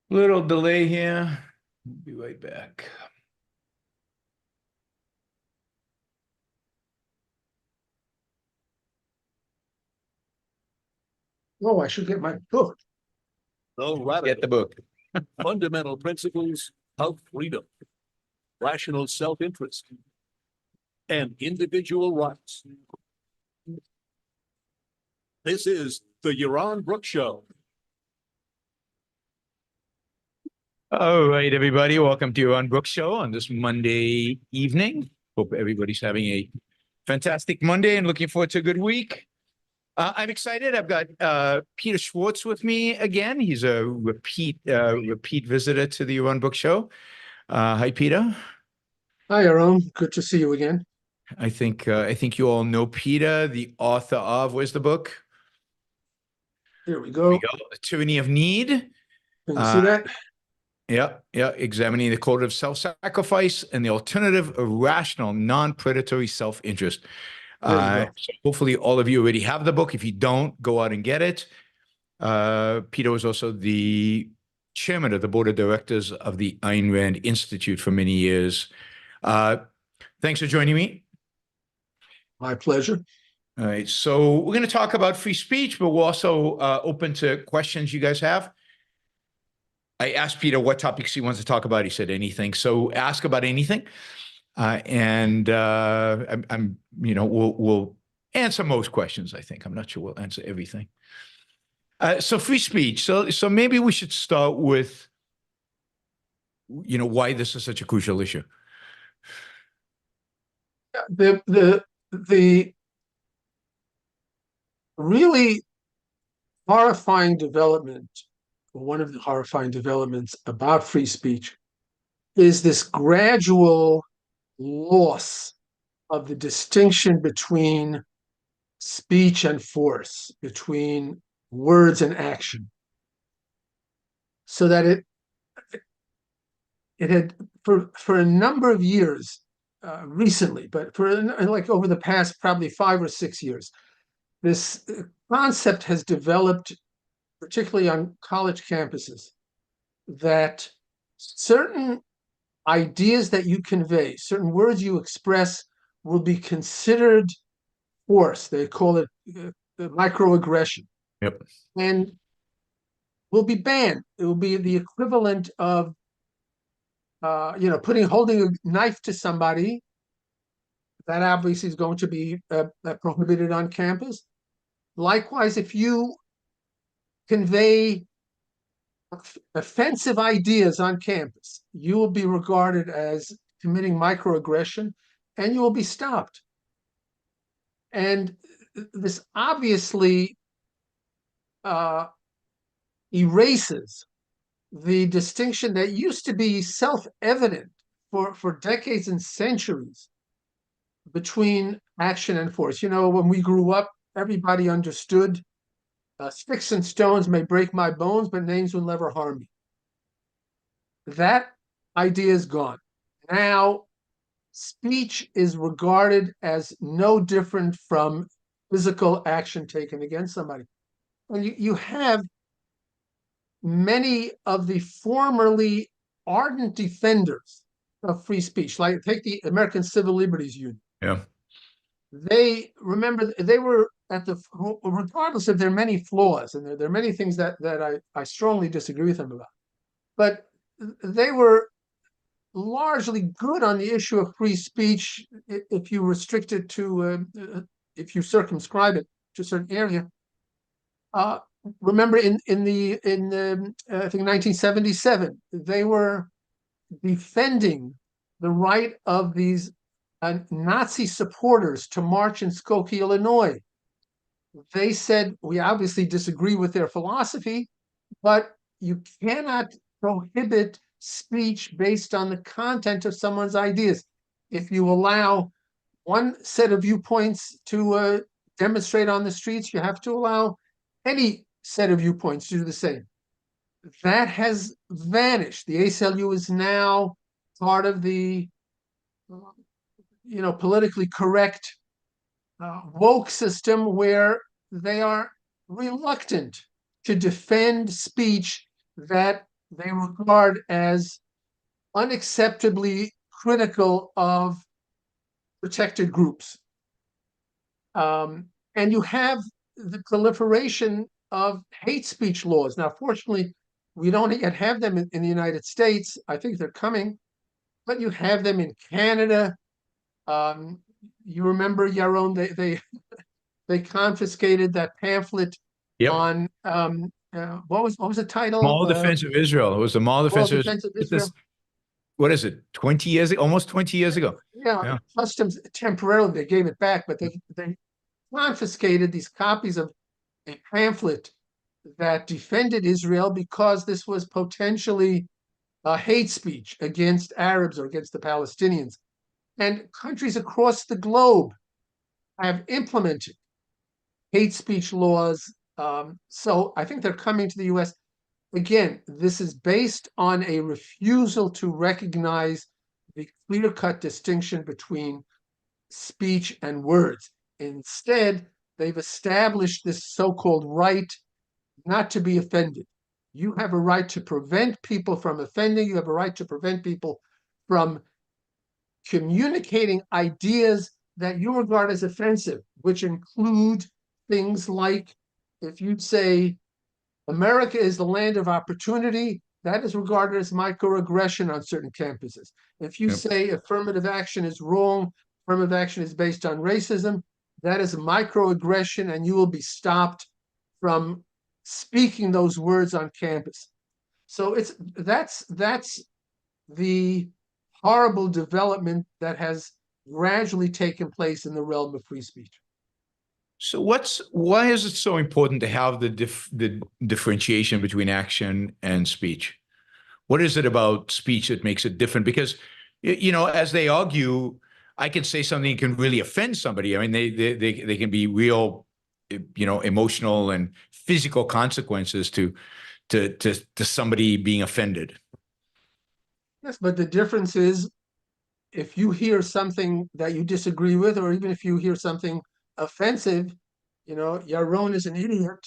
Little delay here. We'll be right back. Oh, I should get my book. Get the book. Fundamental Principles of Freedom, Rational Self-Interest, and Individual Rights. This is the Yaron Brooks Show. All right, everybody. Welcome to Yaron Brooks Show on this Monday evening. Hope everybody's having a fantastic Monday and looking forward to a good week. I'm excited. I've got Peter Schwartz with me again. He's a repeat visitor to the Yaron Brooks Show. Hi, Peter. Hi, Yaron. Good to see you again. I think you all know Peter, the author of, where's the book? Here we go. Tyranny of Need. Can you see that? Yeah, examining the code of self-sacrifice and the alternative rational, non-predatory self-interest. So hopefully all of you already have the book. If you don't, go out and get it. Peter was also the chairman of the board of directors of the Ayn Rand Institute for many years. Thanks for joining me. My pleasure. All right, so we're going to talk about free speech, but we're also open to questions you guys have. I asked Peter what topics he wants to talk about. He said anything. So ask about anything. We'll answer most questions, I think. I'm not sure we'll answer everything. So free speech. So maybe we should start with, why this is such a crucial issue. The really horrifying development, one of the horrifying developments about free speech, is this gradual loss of the distinction between speech and force, between words and action. So that it had, for a number of years, recently, but for like over the past probably 5 or 6 years, this concept has developed, particularly on college campuses, that certain ideas that you convey, certain words you express, will be considered force. They call it microaggression. Yep. And will be banned. It will be the equivalent of holding a knife to somebody. That obviously is going to be prohibited on campus. Likewise, if you convey offensive ideas on campus, you will be regarded as committing microaggression and you will be stopped. And this obviously erases the distinction that used to be self-evident for decades and centuries between action and force. When we grew up, everybody understood sticks and stones may break my bones, but names will never harm me. That idea is gone. Now, speech is regarded as no different from physical action taken against somebody. And you have many of the formerly ardent defenders of free speech, like take the American Civil Liberties Union. Yeah. They were regardless of their many flaws, and there are many things that I strongly disagree with them about, but they were largely good on the issue of free speech if you restrict it to, if you circumscribe it to a certain area. Remember in I think 1977, they were defending the right of these Nazi supporters to march in Skokie, Illinois. They said, we obviously disagree with their philosophy, but you cannot prohibit speech based on the content of someone's ideas. If you allow one set of viewpoints to demonstrate on the streets, you have to allow any set of viewpoints to do the same. That has vanished. The ACLU is now part of the politically correct woke system where they are reluctant to defend speech that they regard as unacceptably critical of protected groups. And you have the proliferation of hate speech laws. Now, fortunately, we don't yet have them in the United States. I think they're coming, but you have them in Canada. You remember, Yaron, they confiscated that pamphlet Yep. on what was the title? Mall Defense of Israel. It was the Mall Defense of Israel. What is it? 20 years ago, almost 20 years ago. Yeah. Customs temporarily they gave it back, but they confiscated these copies of a pamphlet that defended Israel because this was potentially hate speech against Arabs or against the Palestinians. And countries across the globe have implemented hate speech laws. So I think they're coming to the US. Again, this is based on a refusal to recognize the clear-cut distinction between speech and words. Instead, they've established this so-called right not to be offended. You have a right to prevent people from offending. You have a right to prevent people from communicating ideas that you regard as offensive, which include things like if you say America is the land of opportunity, that is regarded as microaggression on certain campuses. If you say affirmative action is wrong, affirmative action is based on racism, that is microaggression, and you will be stopped from speaking those words on campus. So that's the horrible development that has gradually taken place in the realm of free speech. So why is it so important to have the differentiation between action and speech? What is it about speech that makes it different? Because, you know, as they argue, I can say something that can really offend somebody. I mean, they can be real, you know, emotional and physical consequences to somebody being offended. Yes, but the difference is if you hear something that you disagree with, or even if you hear something offensive, you know, Yaron is an idiot,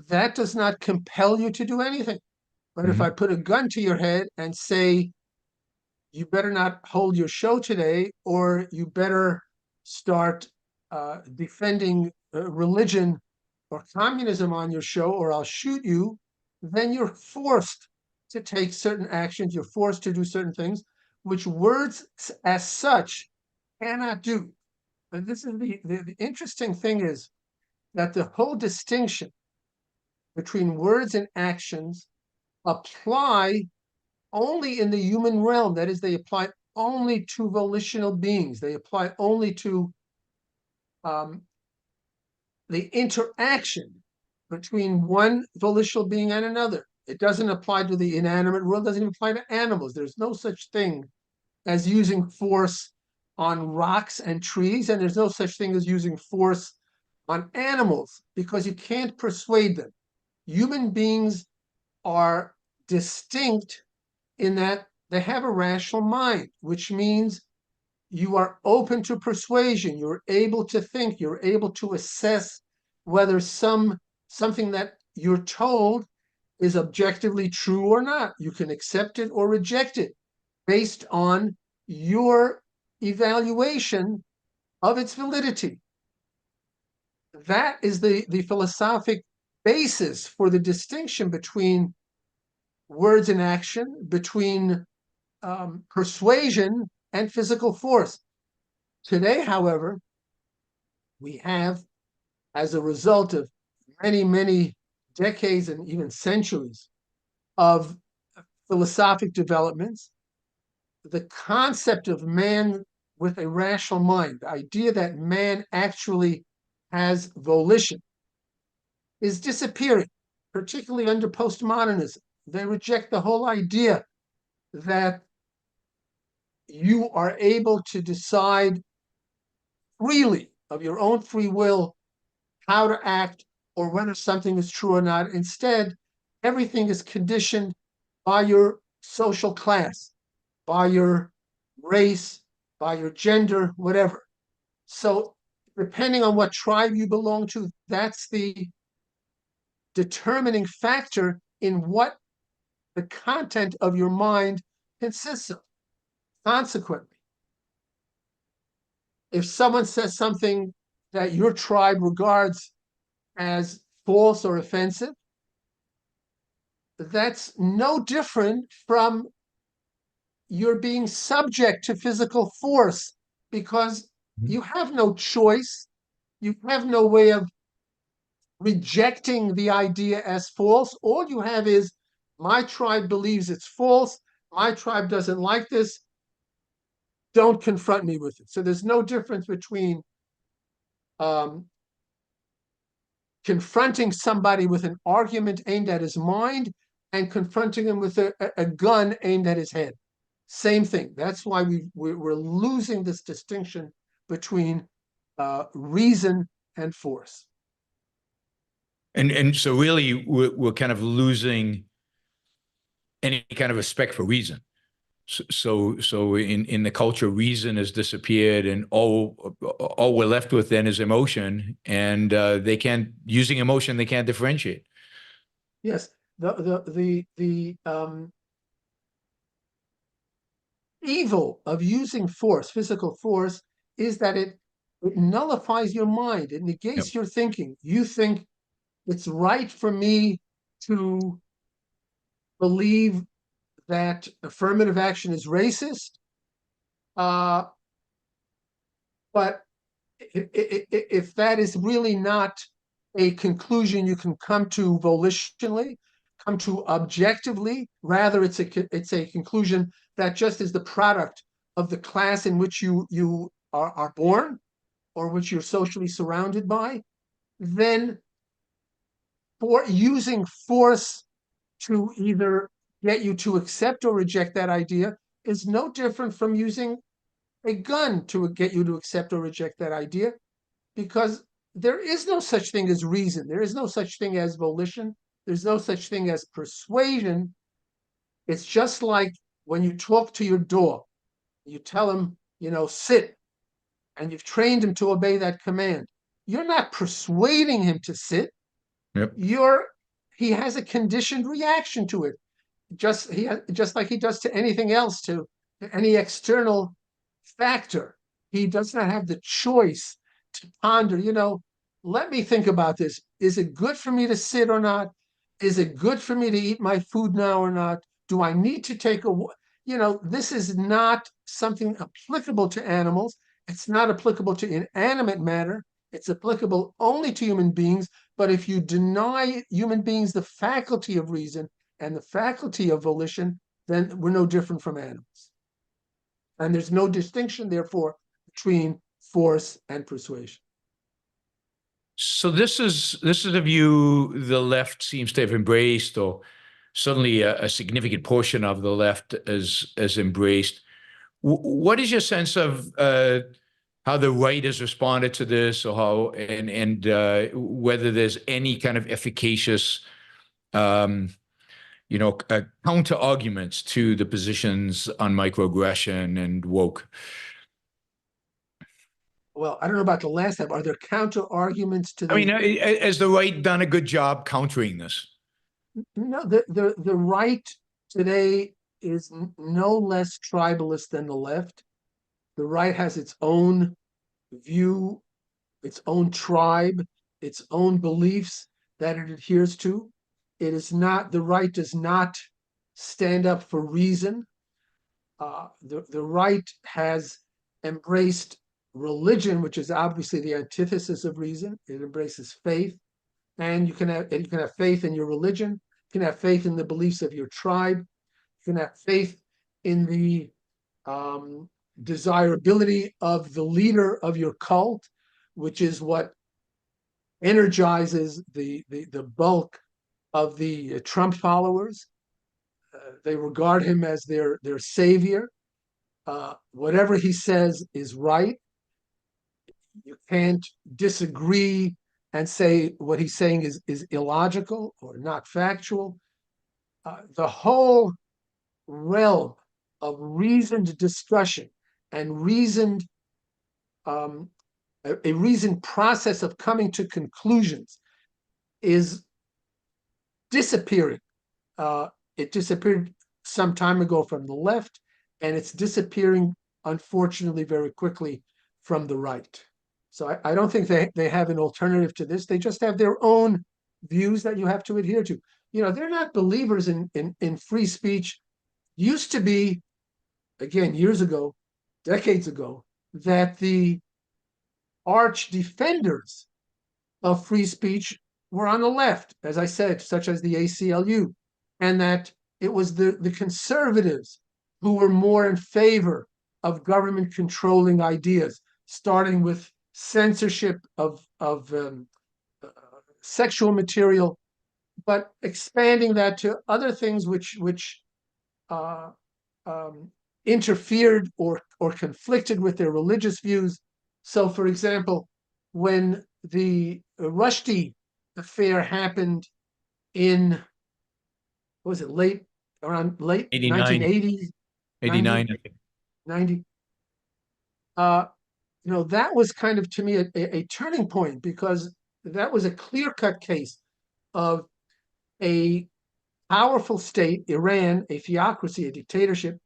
that does not compel you to do anything. But if I put a gun to your head and say, you better not hold your show today, or you better start defending religion or communism on your show, or I'll shoot you, then you're forced to take certain actions. You're forced to do certain things, which words as such cannot do. But this is the interesting thing is that the whole distinction between words and actions apply only in the human realm. That is, they apply only to volitional beings. They apply only to the interaction between one volitional being and another. It doesn't apply to the inanimate world, doesn't even apply to animals. There's no such thing as using force on rocks and trees, and there's no such thing as using force on animals, because you can't persuade them. Human beings are distinct in that they have a rational mind, which means you are open to persuasion. You're able to think. You're able to assess whether something that you're told is objectively true or not. You can accept it or reject it based on your evaluation of its validity. That is the philosophic basis for the distinction between words and action, between persuasion and physical force. Today, however, we have, as a result of many, many decades and even centuries of philosophic developments, the concept of man with a rational mind, the idea that man actually has volition, is disappearing, particularly under postmodernism. They reject the whole idea that you are able to decide freely of your own free will how to act or whether something is true or not. Instead, everything is conditioned by your social class, by your race, by your gender, whatever. So depending on what tribe you belong to, that's the determining factor in what the content of your mind consists of. Consequently, if someone says something that your tribe regards as false or offensive, that's no different from you're being subject to physical force, because you have no choice. You have no way of rejecting the idea as false. All you have is, my tribe believes it's false. My tribe doesn't like this. Don't confront me with it. So there's no difference between confronting somebody with an argument aimed at his mind and confronting him with a gun aimed at his head. Same thing. That's why we're losing this distinction between reason and force. And so really we're kind of losing any kind of respect for reason. So in the culture, reason has disappeared, and all we're left with then is emotion, and they can't, using emotion, they can't differentiate. Yes, the evil of using force, physical force, is that it nullifies your mind. It negates your thinking. You think it's right for me to believe that affirmative action is racist, but if that is really not a conclusion you can come to volitionally, come to objectively, rather it's a conclusion that just is the product of the class in which you are born, or which you're socially surrounded by, then for using force to either get you to accept or reject that idea is no different from using a gun to get you to accept or reject that idea, because there is no such thing as reason. There is no such thing as volition. There's no such thing as persuasion. It's just like when you talk to your dog, you tell him, sit, and you've trained him to obey that command. You're not persuading him to sit. Yep. He has a conditioned reaction to it, just like he does to anything else, to any external factor. He does not have the choice to ponder, let me think about this. Is it good for me to sit or not? Is it good for me to eat my food now or not? Do I need to take this is not something applicable to animals. It's not applicable to inanimate matter. It's applicable only to human beings. But if you deny human beings the faculty of reason and the faculty of volition, then we're no different from animals. And there's no distinction, therefore, between force and persuasion. So this is a view the left seems to have embraced, or certainly a significant portion of the left has embraced. What is your sense of how the right has responded to this, or how and whether there's any kind of efficacious counter arguments to the positions on microaggression and woke? Well, I don't know about the last step. Are there counter arguments to the? I mean, has the right done a good job countering this? No, the right today is no less tribalist than the left. The right has its own view, its own tribe, its own beliefs that it adheres to. It is not, the right does not stand up for reason. The right has embraced religion, which is obviously the antithesis of reason. It embraces faith, and you can have faith in your religion. You can have faith in the beliefs of your tribe. You can have faith in the desirability of the leader of your cult, which is what energizes the bulk of the Trump followers. They regard him as their savior. Whatever he says is right. You can't disagree and say what he's saying is illogical or not factual. The whole realm of reasoned discussion and a reasoned process of coming to conclusions is disappearing. It disappeared some time ago from the left, and it's disappearing, unfortunately, very quickly from the right. So I don't think they have an alternative to this. They just have their own views that you have to adhere to. You know, they're not believers in free speech. Used to be, again, years ago, decades ago, that the arch defenders of free speech were on the left, as I said, such as the ACLU, and that it was the conservatives who were more in favor of government controlling ideas, starting with censorship of sexual material, but expanding that to other things which interfered or conflicted with their religious views. So, for example, when the Rushdie affair happened in, what was it, around late 89. 1980s, 89, I think. 90. You know, that was kind of, to me, a turning point, because that was a clear-cut case of a powerful state, Iran, a theocracy, a dictatorship,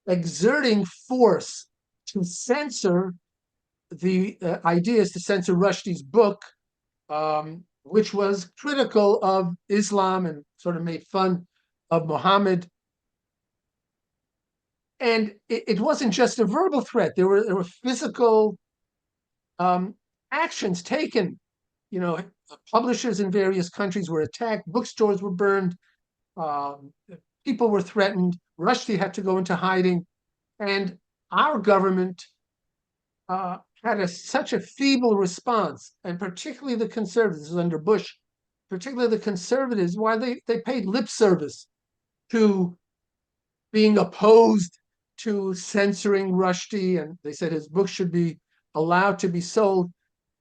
exerting force to censor the ideas, to censor Rushdie's book, which was critical of Islam and sort of made fun of Muhammad. And it wasn't just a verbal threat. There were physical actions taken. You know, publishers in various countries were attacked, bookstores were burned, people were threatened. Rushdie had to go into hiding, and our government had such a feeble response, and particularly the conservatives. This was under Bush, particularly the conservatives, why they paid lip service to being opposed to censoring Rushdie, and they said his book should be allowed to be sold,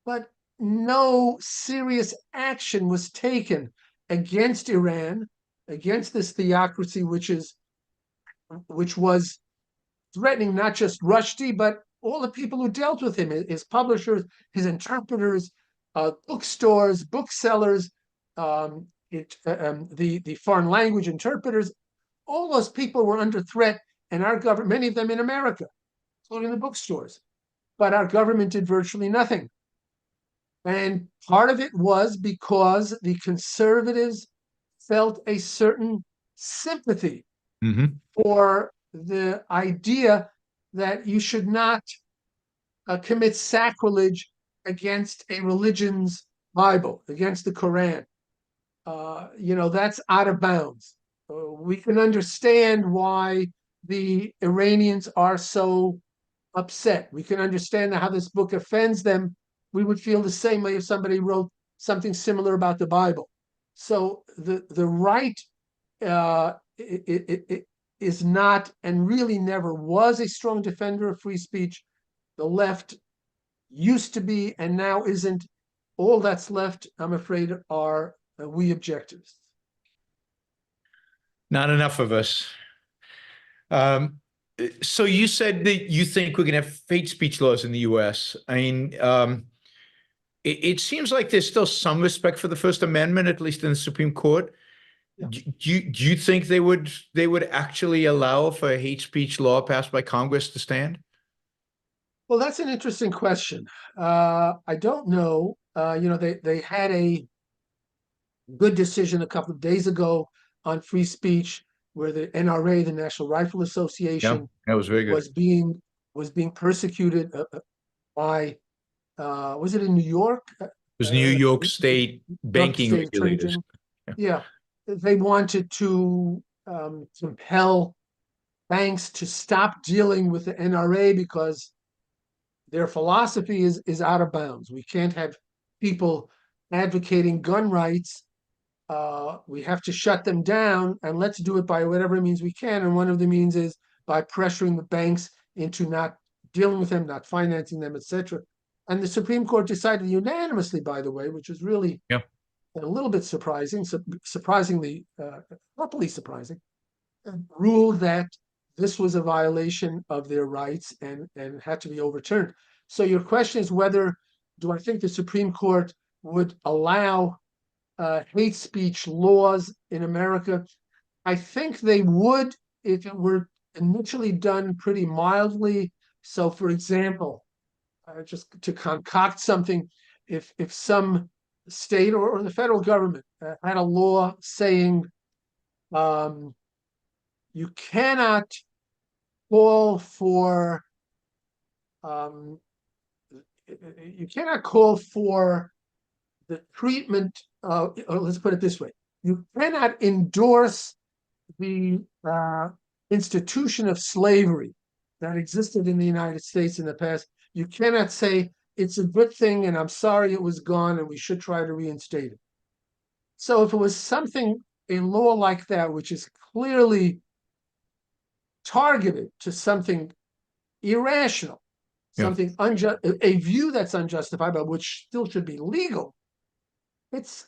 but no serious action was taken against Iran, against this theocracy, which was threatening not just Rushdie, but all the people who dealt with him, his publishers, his interpreters, bookstores, booksellers, the foreign language interpreters. All those people were under threat, and our government, many of them in America, including the bookstores, but our government did virtually nothing. And part of it was because the conservatives felt a certain sympathy for the idea that you should not commit sacrilege against a religion's Bible, against the Quran. You know, that's out of bounds. We can understand why the Iranians are so upset. We can understand how this book offends them. We would feel the same way if somebody wrote something similar about the Bible. So the right is not, and really never was, a strong defender of free speech. The left used to be, and now isn't. All that's left, I'm afraid, are we objectivists. Not enough of us. So you said that you think we're going to have hate speech laws in the U.S. I mean, it seems like there's still some respect for the First Amendment, at least in the Supreme Court. Yeah. Do you think they would actually allow for a hate speech law passed by Congress to stand? Well, that's an interesting question. I don't know. You know, they had a good decision a couple of days ago on free speech, where the NRA, the National Rifle Association, that was very good. was being persecuted by was it in New York? It was New York State banking regulators. Yeah, they wanted to compel banks to stop dealing with the NRA because their philosophy is out of bounds. We can't have people advocating gun rights. We have to shut them down, and let's do it by whatever means we can. And one of the means is by pressuring the banks into not dealing with them, not financing them, etc. And the Supreme Court decided unanimously, by the way, which was really a little bit surprising, happily surprising, ruled that this was a violation of their rights and had to be overturned. So your question is whether, do I think the Supreme Court would allow hate speech laws in America. I think they would if it were initially done pretty mildly. So, for example, just to concoct something, if some state or the federal government had a law saying you cannot call for you cannot call for the treatment or let's put it this way, you cannot endorse the institution of slavery that existed in the United States in the past. You cannot say it's a good thing and I'm sorry it was gone and we should try to reinstate it. So if it was something, a law like that, which is clearly targeted to something irrational, something unjust, a view that's unjustified, but which still should be legal, it's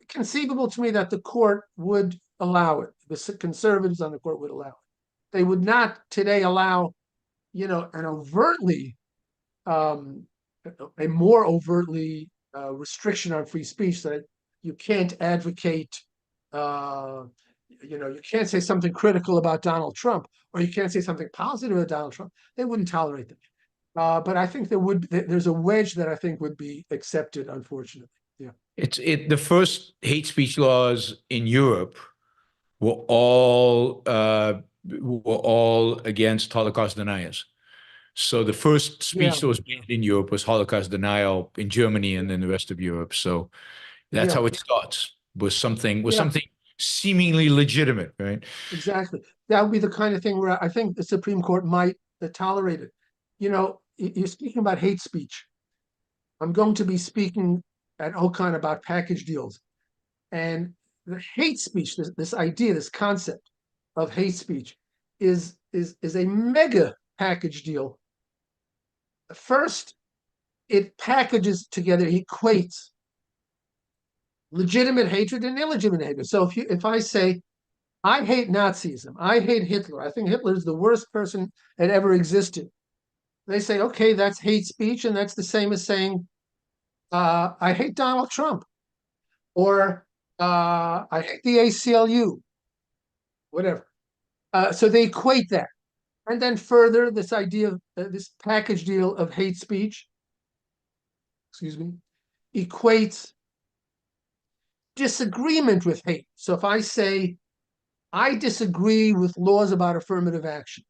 conceivable to me that the court would allow it. The conservatives on the court would allow it. They would not today allow, an overtly, a more overtly restriction on free speech that you can't advocate, you can't say something critical about Donald Trump, or you can't say something positive about Donald Trump. They wouldn't tolerate that. But I think there's a wedge that I think would be accepted, unfortunately. Yeah. The first hate speech laws in Europe were all against Holocaust deniers. So the first speech that was banned in Europe was Holocaust denial in Germany and then the rest of Europe. So that's how it starts, was something seemingly legitimate, right? Exactly. That would be the kind of thing where I think the Supreme Court might tolerate it. You're speaking about hate speech. I'm going to be speaking at OCON about package deals. And the hate speech, this idea, this concept of hate speech is a mega package deal. First, it packages together, equates legitimate hatred and illegitimate hatred. So if I say, I hate Nazism, I hate Hitler, I think Hitler is the worst person that ever existed, they say, okay, that's hate speech, and that's the same as saying, I hate Donald Trump, or I hate the ACLU, whatever. So they equate that. And then further, this idea of this package deal of hate speech, equates disagreement with hate. So if I say, I disagree with laws about affirmative action,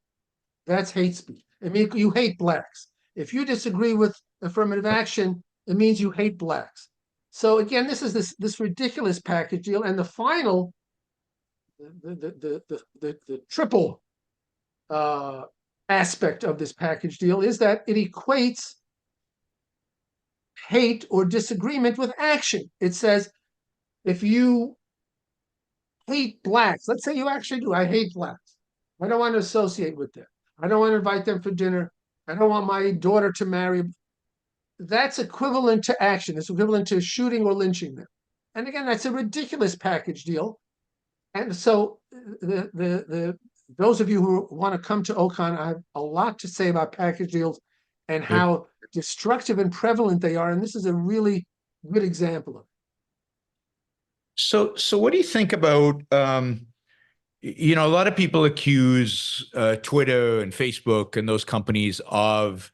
that's hate speech. It means you hate blacks. If you disagree with affirmative action, it means you hate blacks. So again, this is this ridiculous package deal, and the final, the triple aspect of this package deal is that it equates hate or disagreement with action. It says, if you hate blacks, let's say you actually do, I hate blacks. I don't want to associate with them. I don't want to invite them for dinner. I don't want my daughter to marry. That's equivalent to action. It's equivalent to shooting or lynching them. And again, that's a ridiculous package deal. And so those of you who want to come to OCON, I have a lot to say about package deals and how destructive and prevalent they are. And this is a really good example of it. So what do you think about, a lot of people accuse Twitter and Facebook and those companies of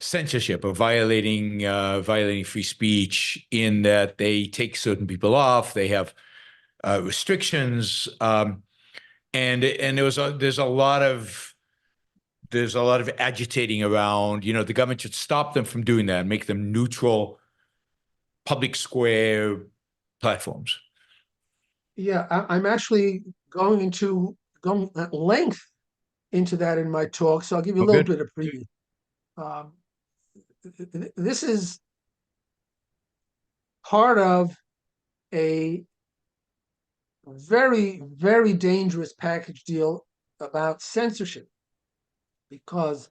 censorship or violating free speech, in that they take certain people off, they have restrictions, and there's a lot of agitating around, the government should stop them from doing that and make them neutral, public square platforms. Yeah, I'm actually going at length into that in my talk, so I'll give you a little bit of preview. This is part of a very, very dangerous package deal about censorship, because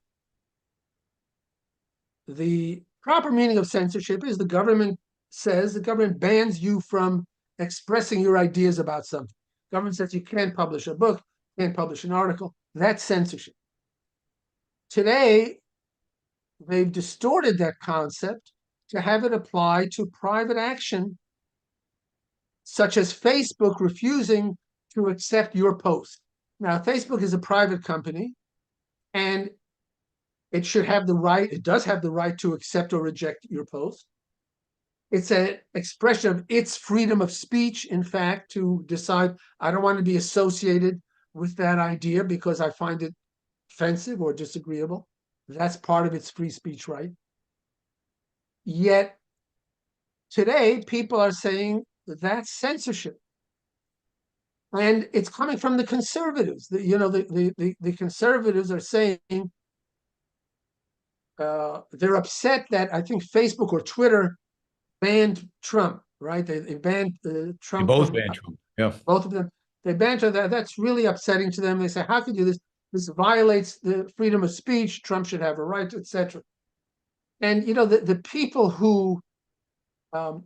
the proper meaning of censorship is the government bans you from expressing your ideas about something. Government says you can't publish a book, can't publish an article. That's censorship. Today, they've distorted that concept to have it apply to private action such as Facebook refusing to accept your post. Now, Facebook is a private company, and it should have the right, it does have the right to accept or reject your post. It's an expression of its freedom of speech, in fact, to decide, I don't want to be associated with that idea because I find it offensive or disagreeable. That's part of its free speech right. Yet today, people are saying that's censorship. And it's coming from the conservatives. The conservatives are saying they're upset that I think Facebook or Twitter banned Trump, right? They banned Trump. They both banned Trump. Yeah. Both of them. They banned Trump. That's really upsetting to them. They say, how could you do this? This violates the freedom of speech. Trump should have a right, etc. And, the people who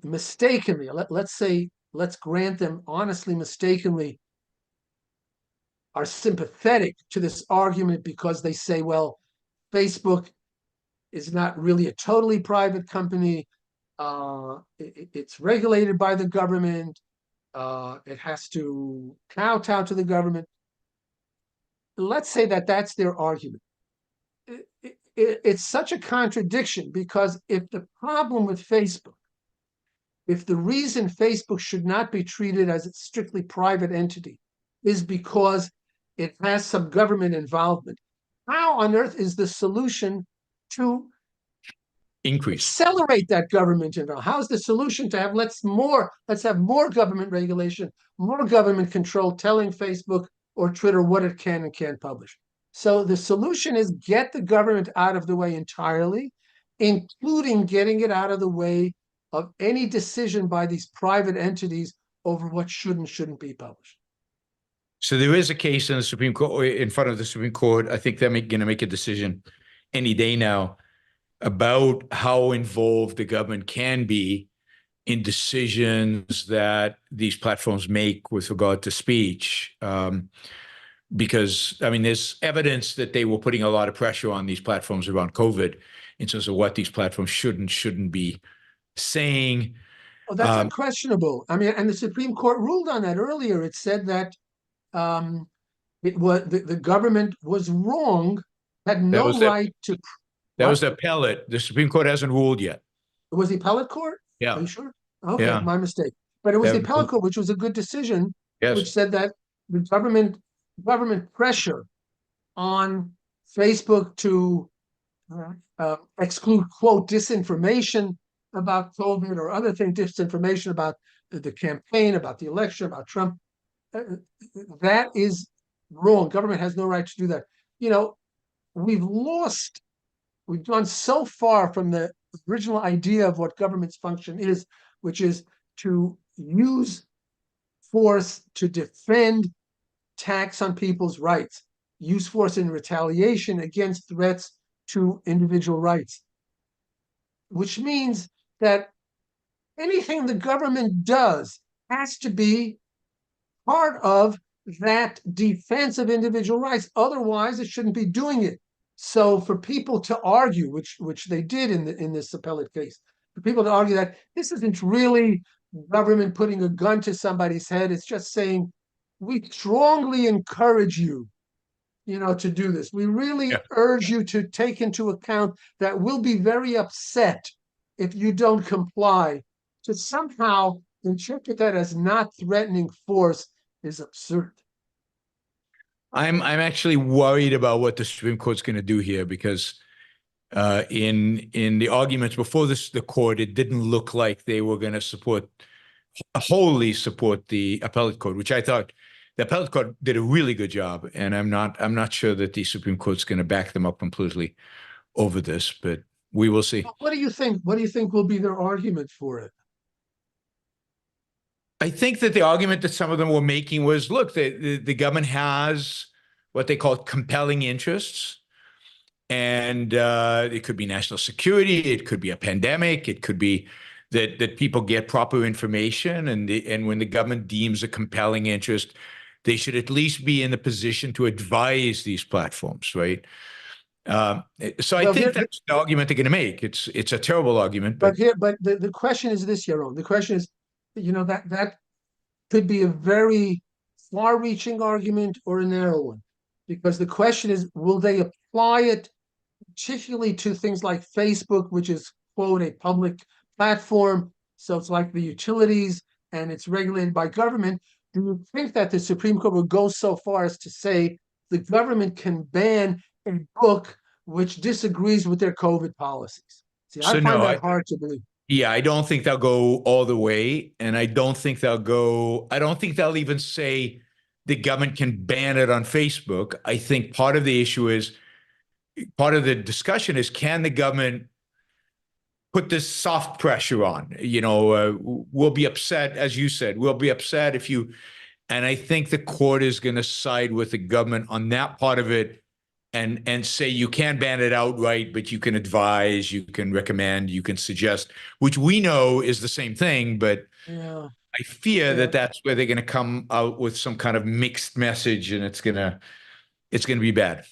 mistakenly, let's grant them honestly mistakenly, are sympathetic to this argument because they say, well, Facebook is not really a totally private company. It's regulated by the government. It has to kowtow to the government. Let's say that that's their argument. It's such a contradiction because if the problem with Facebook, if the reason Facebook should not be treated as a strictly private entity is because it has some government involvement, how on earth is the solution to accelerate that government involvement? How is the solution to have let's have more government regulation, more government control, telling Facebook or Twitter what it can and can't publish? So the solution is get the government out of the way entirely, including getting it out of the way of any decision by these private entities over what should and shouldn't be published. So there is a case in the Supreme Court, in front of the Supreme Court. I think they're going to make a decision any day now about how involved the government can be in decisions that these platforms make with regard to speech. Because, I mean, there's evidence that they were putting a lot of pressure on these platforms around COVID in terms of what these platforms should and shouldn't be saying. Well, that's unquestionable. I mean, and the Supreme Court ruled on that earlier. It said that it was the government was wrong, had no right to. That was the appellate. The Supreme Court hasn't ruled yet. It was the appellate court? Yeah. Are you sure? Okay, yeah. My mistake. But it was the appellate court, which was a good decision, yes. Which said that the government pressure on Facebook to exclude, quote, disinformation about COVID or other things, disinformation about the campaign, about the election, about Trump, that is wrong. Government has no right to do that. We've gone so far from the original idea of what government's function is, which is to use force to defend attacks on people's rights, use force in retaliation against threats to individual rights, which means that anything the government does has to be part of that defense of individual rights. Otherwise, it shouldn't be doing it. So for people to argue, which they did in this appellate case, for people to argue that this isn't really government putting a gun to somebody's head, it's just saying, we strongly encourage you, to do this. We really urge you to take into account that we'll be very upset if you don't comply. To somehow interpret that as not threatening force is absurd. I'm actually worried about what the Supreme Court's going to do here because in the arguments before the court, it didn't look like they were going to wholly support the appellate court, which I thought the appellate court did a really good job, and I'm not sure that the Supreme Court's going to back them up completely over this, but we will see. What do you think? What do you think will be their argument for it? I think that the argument that some of them were making was, look, the government has what they call compelling interests, and it could be national security, it could be a pandemic, it could be that people get proper information, and when the government deems a compelling interest, they should at least be in the position to advise these platforms, right? So I think that's the argument they're going to make. It's a terrible argument, but the question is this, Yaron. The question is, that could be a very far-reaching argument or a narrow one, because the question is, will they apply it particularly to things like Facebook, which is, quote, a public platform, so it's like the utilities and it's regulated by government? Do you think that the Supreme Court will go so far as to say the government can ban a book which disagrees with their COVID policies? See, I find that hard to believe. Yeah, I don't think they'll go all the way, and I don't think they'll even say the government can ban it on Facebook. I think part of the discussion is, can the government put this soft pressure on? We'll be upset, as you said, we'll be upset if you, and I think the court is going to side with the government on that part of it, and say you can't ban it outright, but you can advise, you can recommend, you can suggest, which we know is the same thing, but yeah. I fear that that's where they're going to come out with some kind of mixed message, and it's going to be bad.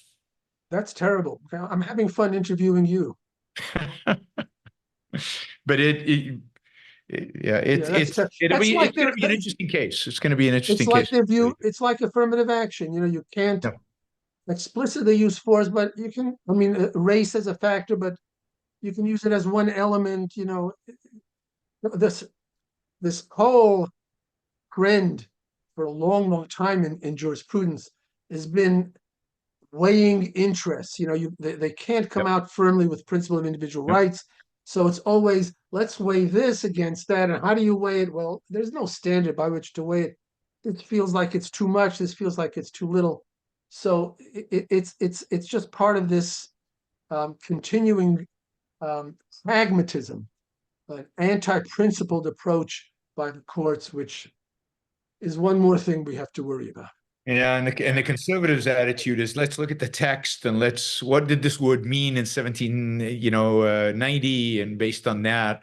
That's terrible. I'm having fun interviewing you. But it's going to be an interesting case. It's going to be an interesting case. It's like affirmative action. You can't explicitly use force, but you can, race as a factor, but you can use it as one element. This whole trend for a long, long time in jurisprudence has been weighing interests. They can't come out firmly with principle of individual rights. So it's always, let's weigh this against that. And how do you weigh it? Well, there's no standard by which to weigh it. It feels like it's too much. This feels like it's too little. So it's just part of this continuing pragmatism, an anti-principled approach by the courts, which is one more thing we have to worry about. Yeah, and the conservatives' attitude is, let's look at the text and what did this word mean in 1790, and based on that,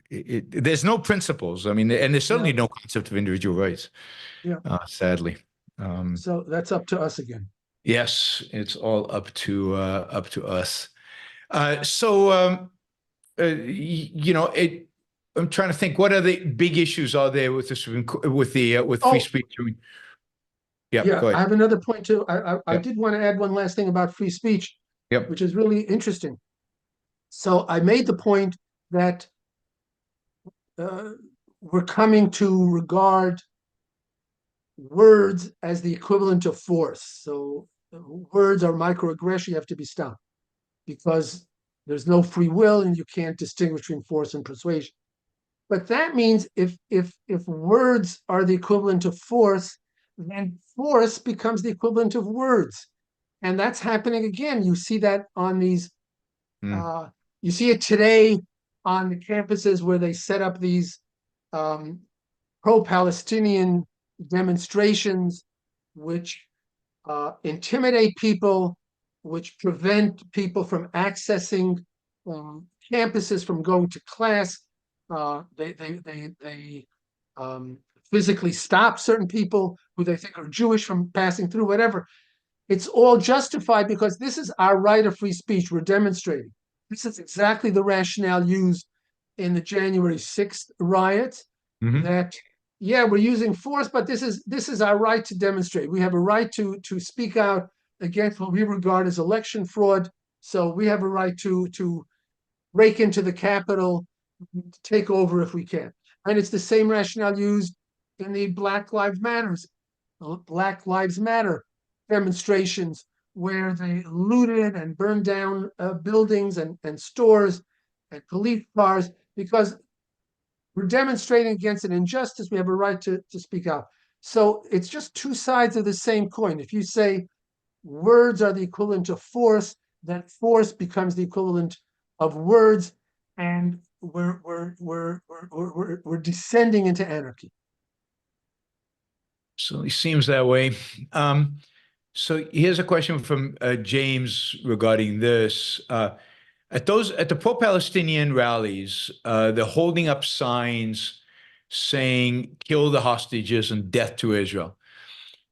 there's no principles. And there's certainly no concept of individual rights. Yeah, sadly. So that's up to us again. Yes, it's all up to us. I'm trying to think, what are the big issues are there with free speech? Go ahead. I have another point too. I did want to add one last thing about free speech, which is really interesting. So I made the point that we're coming to regard words as the equivalent of force. So words are microaggression, you have to be stopped, because there's no free will and you can't distinguish between force and persuasion. But that means if words are the equivalent of force, then force becomes the equivalent of words. And that's happening again. You see that on these, you see it today on the campuses where they set up these pro-Palestinian demonstrations, which intimidate people, which prevent people from accessing campuses, from going to class. They physically stop certain people who they think are Jewish from passing through, whatever. It's all justified because this is our right of free speech. We're demonstrating. This is exactly the rationale used in the January 6th riots, that, we're using force, but this is our right to demonstrate. We have a right to speak out against what we regard as election fraud. So we have a right to break into the Capitol, take over if we can. And it's the same rationale used in the Black Lives Matter demonstrations, where they looted and burned down buildings and stores and police cars, because we're demonstrating against an injustice. We have a right to speak out. So it's just two sides of the same coin. If you say words are the equivalent of force, then force becomes the equivalent of words, and we're descending into anarchy. So it seems that way. So here's a question from James regarding this. At the pro-Palestinian rallies, they're holding up signs saying "kill the hostages" and "death to Israel."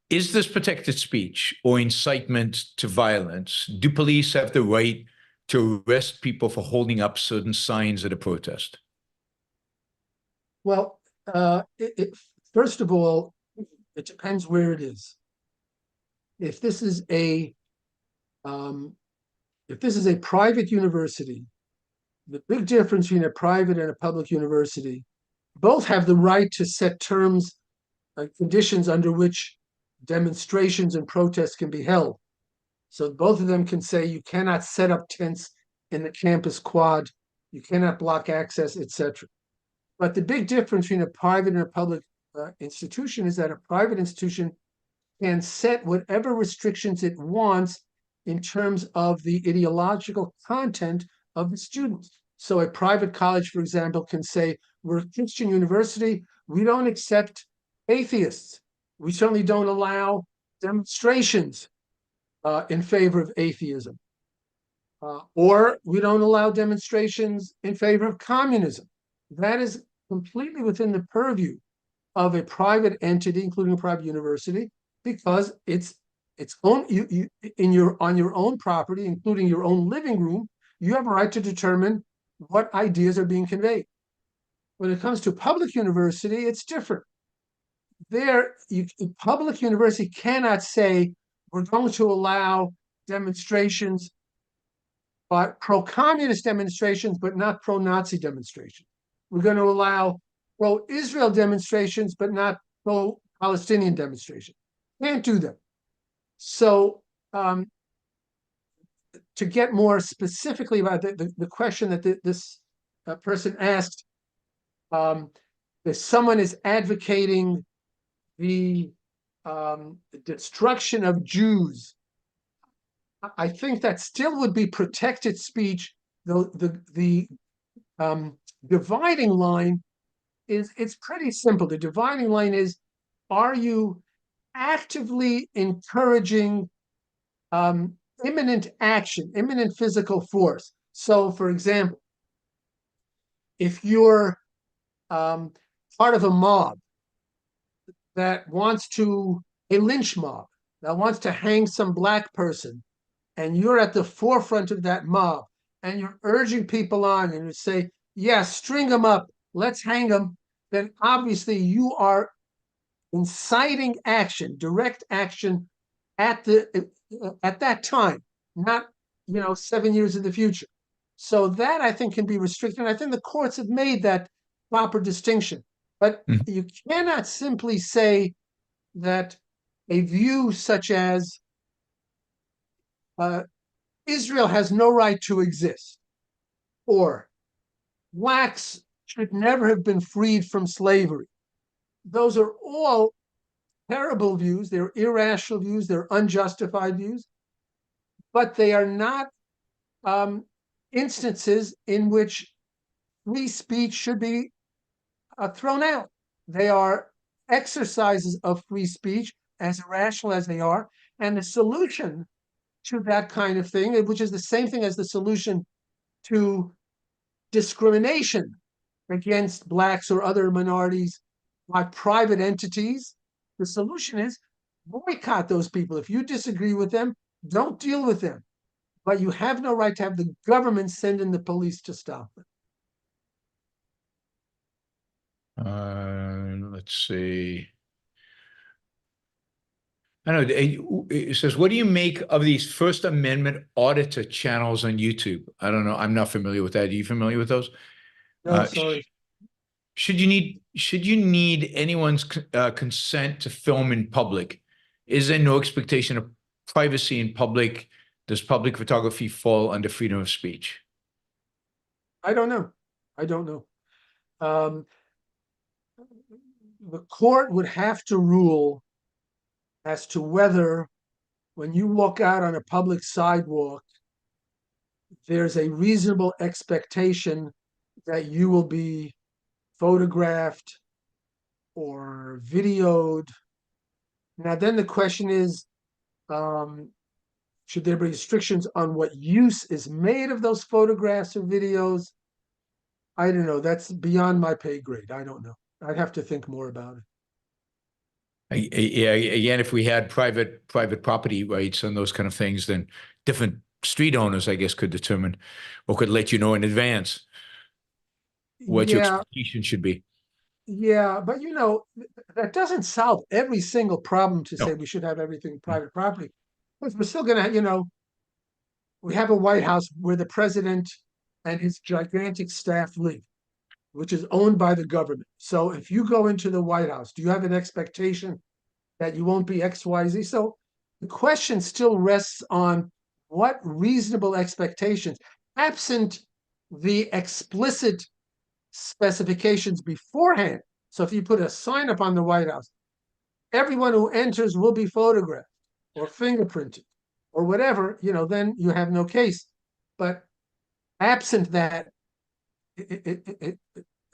Is this protected speech or incitement to violence? Do police have the right to arrest people for holding up certain signs at a protest? Well, First of all, it depends where it is. If this is a private university, the big difference between a private and a public university, both have the right to set terms and conditions under which demonstrations and protests can be held. So both of them can say you cannot set up tents in the campus quad, you cannot block access, etc. But the big difference between a private and a public institution is that a private institution can set whatever restrictions it wants in terms of the ideological content of the students. So a private college, for example, can say, we're a Christian university, we don't accept atheists. We certainly don't allow demonstrations in favor of atheism. Or we don't allow demonstrations in favor of communism. That is completely within the purview of a private entity, including a private university, because it's own on your own property, including your own living room, you have a right to determine what ideas are being conveyed. When it comes to public university, it's different. Public university cannot say we're going to allow demonstrations, but pro-communist demonstrations, but not pro-Nazi demonstrations. We're going to allow pro-Israel demonstrations, but not pro-Palestinian demonstrations. Can't do that. So to get more specifically about the question that this person asked, if someone is advocating the destruction of Jews, I think that still would be protected speech. The dividing line it's pretty simple. The dividing line is, are you actively encouraging imminent action, imminent physical force? So, for example, if you're part of a mob that wants a lynch mob, that wants to hang some black person, and you're at the forefront of that mob, and you're urging people on, and you say, yeah, string them up, let's hang them, then obviously you are inciting action, direct action at that time, not 7 years in the future. So that, I think, can be restricted. And I think the courts have made that proper distinction. But you cannot simply say that a view such as Israel has no right to exist, or blacks should never have been freed from slavery. Those are all terrible views. They're irrational views. They're unjustified views. But they are not instances in which free speech should be thrown out. They are exercises of free speech, as irrational as they are. And the solution to that kind of thing, which is the same thing as the solution to discrimination against blacks or other minorities by private entities, the solution is boycott those people. If you disagree with them, don't deal with them. But you have no right to have the government send in the police to stop them. Let's see. I don't know. It says, what do you make of these First Amendment auditor channels on YouTube? I don't know. I'm not familiar with that. Are you familiar with those? No, sorry. Should you need anyone's consent to film in public? Is there no expectation of privacy in public? Does public photography fall under freedom of speech? I don't know. I don't know. The court would have to rule as to whether, when you walk out on a public sidewalk, there's a reasonable expectation that you will be photographed or videoed. Now, then the question is, should there be restrictions on what use is made of those photographs or videos? I don't know. That's beyond my pay grade. I don't know. I'd have to think more about it. Yeah, again, if we had private property rights and those kind of things, then different street owners, I guess, could determine or could let you know in advance what your expectation should be. Yeah, but that doesn't solve every single problem to say No. we should have everything private property. Because we're still going to, we have a White House where the president and his gigantic staff live, which is owned by the government. So if you go into the White House, do you have an expectation that you won't be XYZ? So the question still rests on what reasonable expectations, absent the explicit specifications beforehand. So if you put a sign up on the White House, everyone who enters will be photographed or fingerprinted or whatever, then you have no case. But absent that,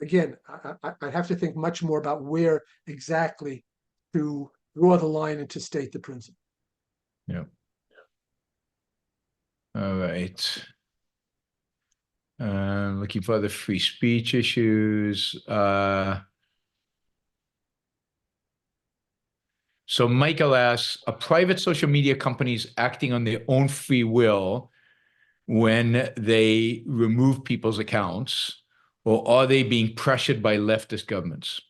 again, I have to think much more about where exactly to draw the line and to state the principle. Yeah. All right. Looking for the free speech issues. So Michael asks, are private social media companies acting on their own free will when they remove people's accounts, or are they being pressured by leftist governments?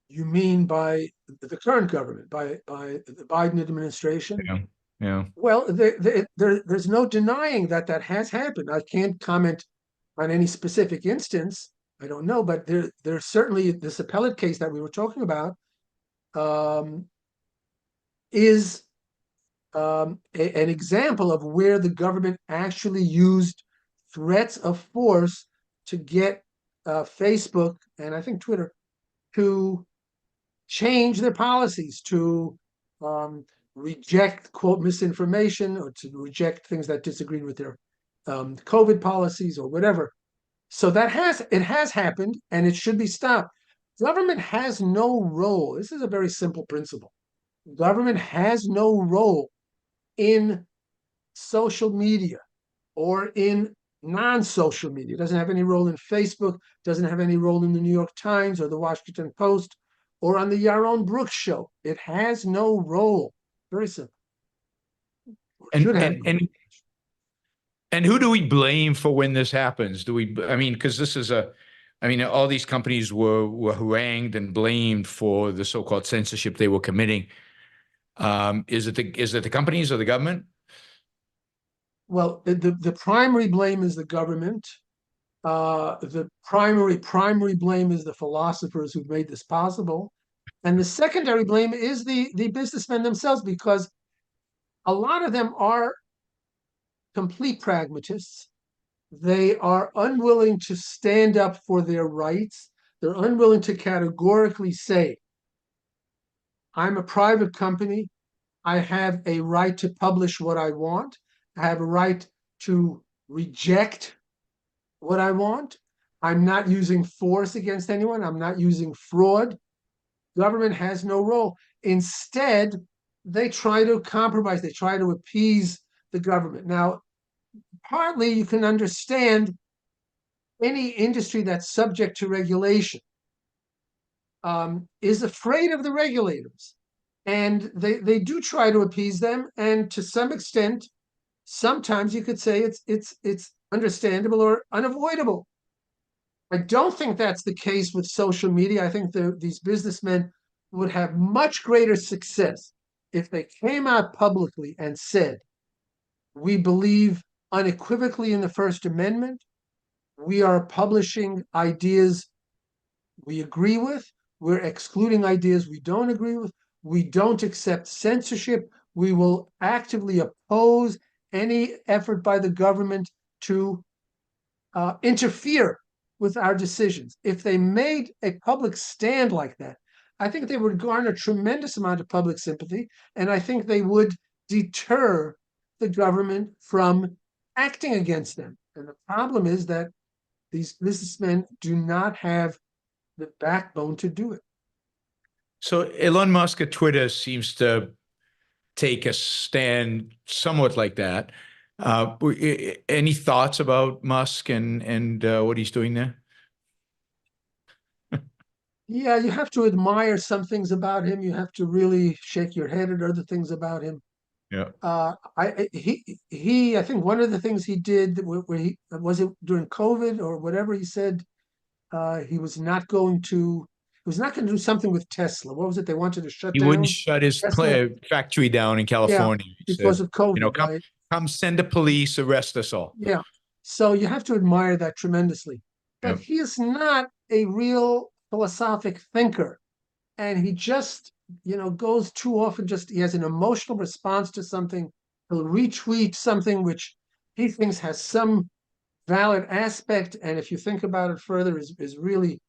You mean by the current government, by the Biden administration? Yeah. Yeah. Well, there's no denying that has happened. I can't comment on any specific instance. I don't know, but there's certainly this appellate case that we were talking about is an example of where the government actually used threats of force to get Facebook and I think Twitter to change their policies, to reject, quote, misinformation, or to reject things that disagreed with their COVID policies or whatever. So it has happened, and it should be stopped. Government has no role. This is a very simple principle. Government has no role in social media or in non-social media. It doesn't have any role in Facebook, doesn't have any role in the New York Times or the Washington Post or on the Yaron Brooks show. It has no role. Very simple. And who do we blame for when this happens? Because this is all these companies were harangued and blamed for the so-called censorship they were committing. Is it the companies or the government? Well, the primary blame is the government. The primary blame is the philosophers who've made this possible. And the secondary blame is the businessmen themselves, because a lot of them are complete pragmatists. They are unwilling to stand up for their rights. They're unwilling to categorically say, I'm a private company. I have a right to publish what I want. I have a right to reject what I want. I'm not using force against anyone. I'm not using fraud. Government has no role. Instead, they try to compromise. They try to appease the government. Now, partly you can understand any industry that's subject to regulation is afraid of the regulators. And they do try to appease them. And to some extent, sometimes you could say it's understandable or unavoidable. I don't think that's the case with social media. I think these businessmen would have much greater success if they came out publicly and said, we believe unequivocally in the First Amendment. We are publishing ideas we agree with. We're excluding ideas we don't agree with. We don't accept censorship. We will actively oppose any effort by the government to interfere with our decisions. If they made a public stand like that, I think they would garner a tremendous amount of public sympathy, and I think they would deter the government from acting against them. And the problem is that these businessmen do not have the backbone to do it. So Elon Musk at Twitter seems to take a stand somewhat like that. Any thoughts about Musk and what he's doing there? Yeah, you have to admire some things about him. You have to really shake your head at other things about him. Yeah. I think one of the things he did where he was it during COVID or whatever, he said He was not going to do something with Tesla. What was it? They wanted to shut He down wouldn't shut his Tesla. factory down in Yeah, California. He because said, of COVID, come, right? come send the police, arrest us all. Yeah. So you have to admire that tremendously. But Yeah. he is not a real philosophic thinker. And he just, goes too often, he has an emotional response to something. He'll retweet something which he thinks has some valid aspect, and if you think about it further, is really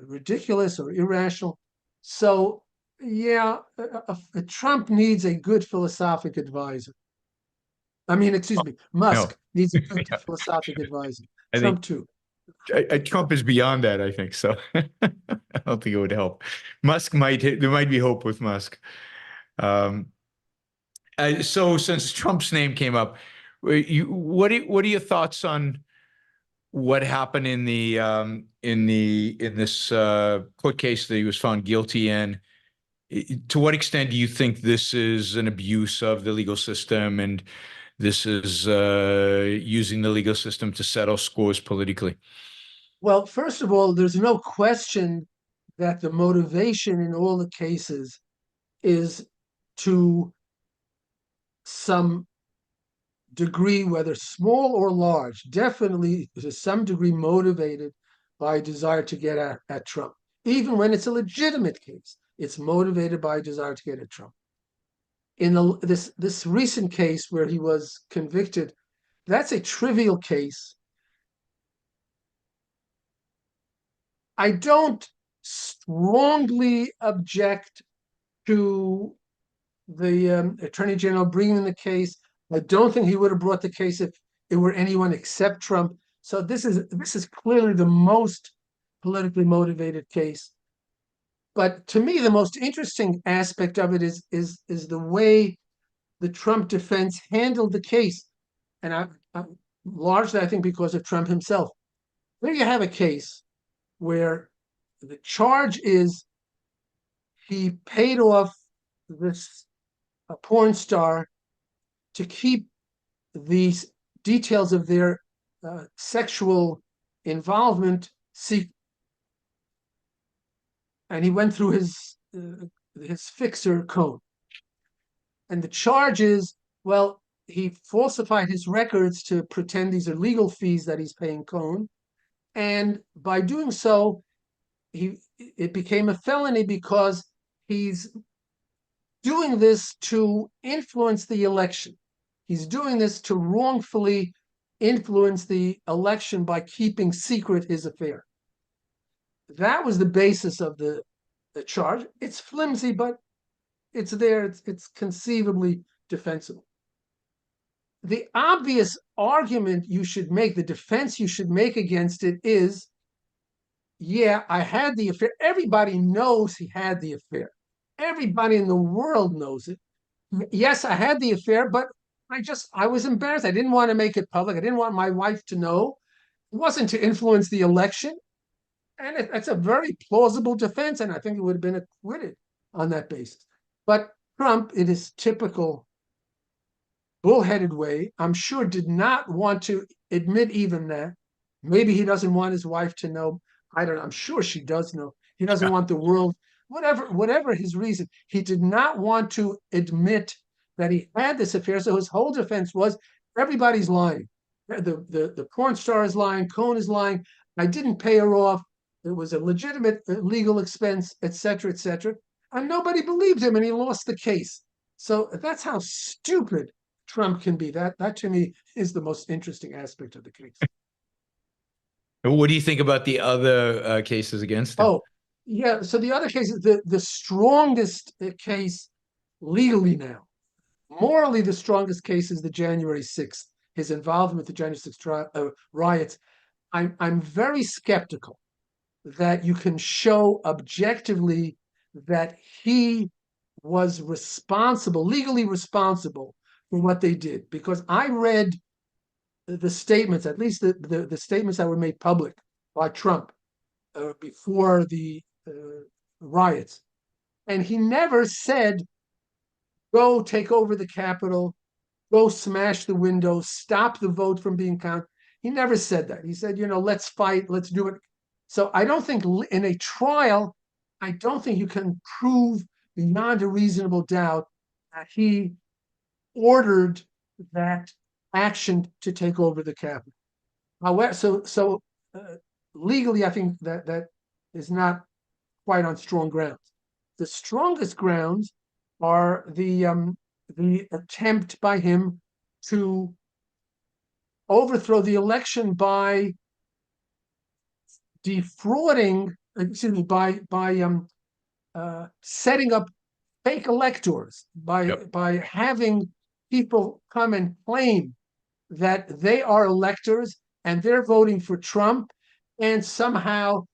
ridiculous or irrational. So, yeah, Trump needs a good philosophic advisor. I mean, excuse me, Musk No. needs a good Yeah. philosophic advisor. I Trump think too. Trump is beyond that, I think. So I don't think it would help. There might be hope with Musk. So since Trump's name came up, what are your thoughts on what happened in this court case that he was found guilty in? To what extent do you think this is an abuse of the legal system, and this is using the legal system to settle scores politically? Well, first of all, there's no question that the motivation in all the cases is to some degree, whether small or large, definitely to some degree motivated by a desire to get at Trump. Even when it's a legitimate case, it's motivated by a desire to get at Trump. In this recent case where he was convicted, that's a trivial case. I don't strongly object to the Attorney General bringing the case. I don't think he would have brought the case if it were anyone except Trump. So this is clearly the most politically motivated case. But to me, the most interesting aspect of it is the way the Trump defense handled the case, and largely I think because of Trump himself. There you have a case where the charge is he paid off this porn star to keep these details of their sexual involvement secret. And he went through his fixer code. And the charge is, well, he falsified his records to pretend these are legal fees that he's paying Cohn. And by doing so, it became a felony because he's doing this to influence the election. He's doing this to wrongfully influence the election by keeping secret his affair. That was the basis of the charge. It's flimsy, but it's there. It's conceivably defensible. The obvious argument you should make, the defense you should make against it is, yeah, I had the affair. Everybody knows he had the affair. Everybody in the world knows it. Yes, I had the affair, but I was embarrassed. I didn't want to make it public. I didn't want my wife to know. It wasn't to influence the election. And that's a very plausible defense, and I think it would have been acquitted on that basis. But Trump, in his typical bullheaded way, I'm sure did not want to admit even that. Maybe he doesn't want his wife to know. I don't know. I'm sure she does know. He doesn't want the world, whatever his reason, he did not want to admit that he had this affair. So his whole defense was, everybody's lying. The porn star is lying. Cohn is lying. I didn't pay her off. It was a legitimate legal expense, et cetera, and nobody believed him, and he lost the case. So that's how stupid Trump can be. That to me is the most interesting aspect of the case. What do you think about the other cases against him? Oh, yeah. So the other case is the strongest case legally now. Morally, the strongest case is the January 6th, his involvement with the January 6th riots. I'm very skeptical that you can show objectively that he was legally responsible for what they did. Because I read the statements, at least the statements that were made public by Trump before the riots. And he never said, go take over the Capitol, go smash the windows, stop the vote from being counted. He never said that. He said, let's fight, let's do it So I don't think in a trial, I don't think you can prove beyond a reasonable doubt that he ordered that action to take over the Capitol. However, legally, I think that is not quite on strong grounds. The strongest grounds are the attempt by him to overthrow the election by defrauding, excuse me, by setting up fake electors, by having people come and claim that they are electors and they're voting for Trump, and somehow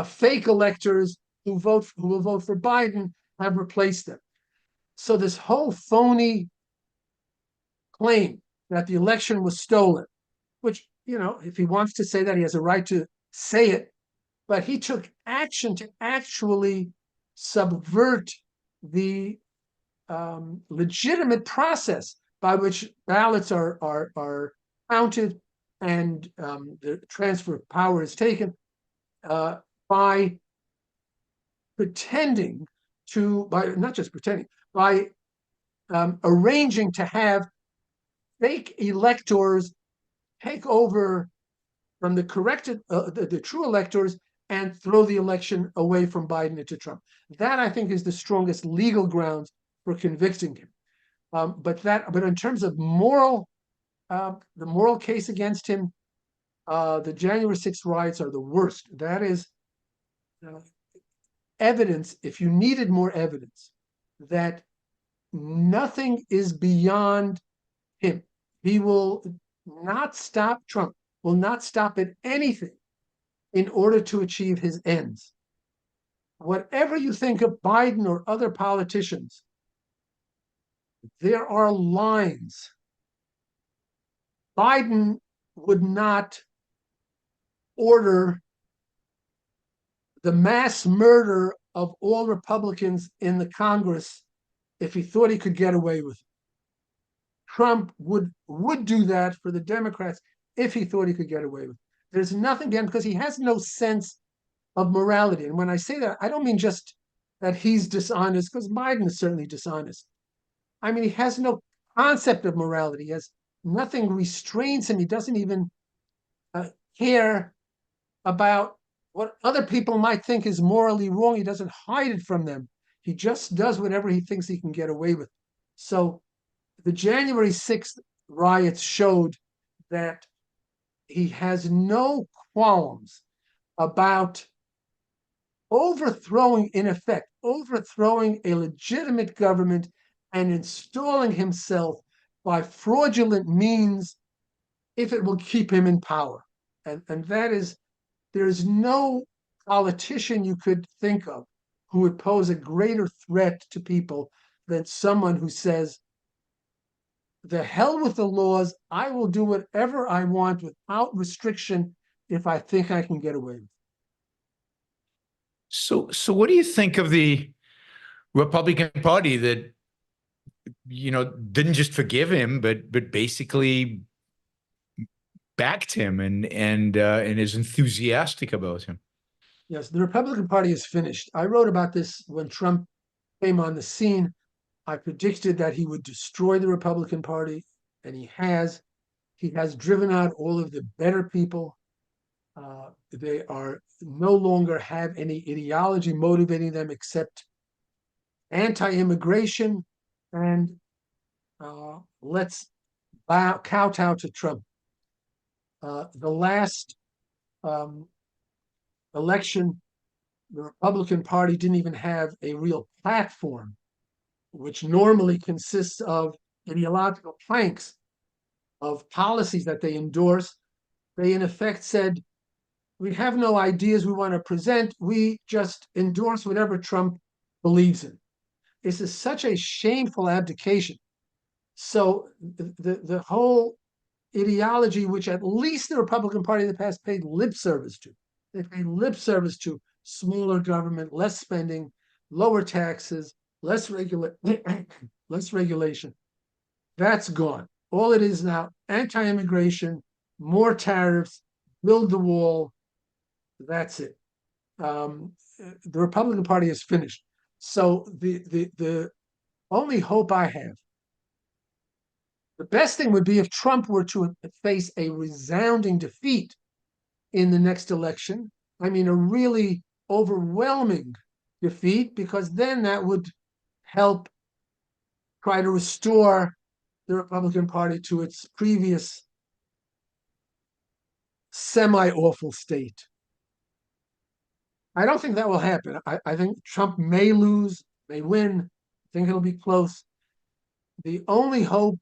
fake electors who will vote for Biden have replaced them. So this whole phony claim that the election was stolen, which, if he wants to say that, he has a right to say it, but he took action to actually subvert the legitimate process by which ballots are counted and the transfer of power is taken, by pretending to, not just pretending, by arranging to have fake electors take over from the corrected, the true electors, and throw the election away from Biden into Trump. That, I think, is the strongest legal grounds for convicting him. But in terms of the moral case against him, the January 6th riots are the worst. That is evidence, if you needed more evidence, that nothing is beyond him. He will not stop, Trump will not stop at anything in order to achieve his ends. Whatever you think of Biden or other politicians, there are lines. Biden would not order the mass murder of all Republicans in the Congress if he thought he could get away with it. Trump would do that for the Democrats if he thought he could get away with it. There's nothing, again, because he has no sense of morality. And when I say that, I don't mean just that he's dishonest, because Biden is certainly dishonest. I mean, he has no concept of morality. He has nothing restrains him. He doesn't even care about what other people might think is morally wrong. He doesn't hide it from them. He just does whatever he thinks he can get away with. So the January 6th riots showed that he has no qualms about overthrowing a legitimate government and installing himself by fraudulent means if it will keep him in power. And that is, there's no politician you could think of who would pose a greater threat to people than someone who says, the hell with the laws, I will do whatever I want without restriction if I think I can get away with it. So what do you think of the Republican Party that, didn't just forgive him, but basically backed him and is enthusiastic about him? Yes, the Republican Party is finished. I wrote about this when Trump came on the scene. I predicted that he would destroy the Republican Party, and he has. He has driven out all of the better people. They are no longer have any ideology motivating them except anti-immigration and let's kowtow to Trump. The last election, the Republican Party didn't even have a real platform, which normally consists of ideological planks of policies that they endorse. They, in effect, said, we have no ideas we want to present. We just endorse whatever Trump believes in. This is such a shameful abdication. So the whole ideology, which at least the Republican Party in the past paid lip service to, they paid lip service to smaller government, less spending, lower taxes, less regulation. That's gone. All it is now, anti-immigration, more tariffs, build the wall, That's it. The Republican Party is finished. So the only hope I have, the best thing would be if Trump were to face a resounding defeat in the next election. I mean, a really overwhelming defeat, because then that would help try to restore the Republican Party to its previous semi-awful state. I don't think that will happen. I think Trump may lose, may win. I think it'll be close. The only hope,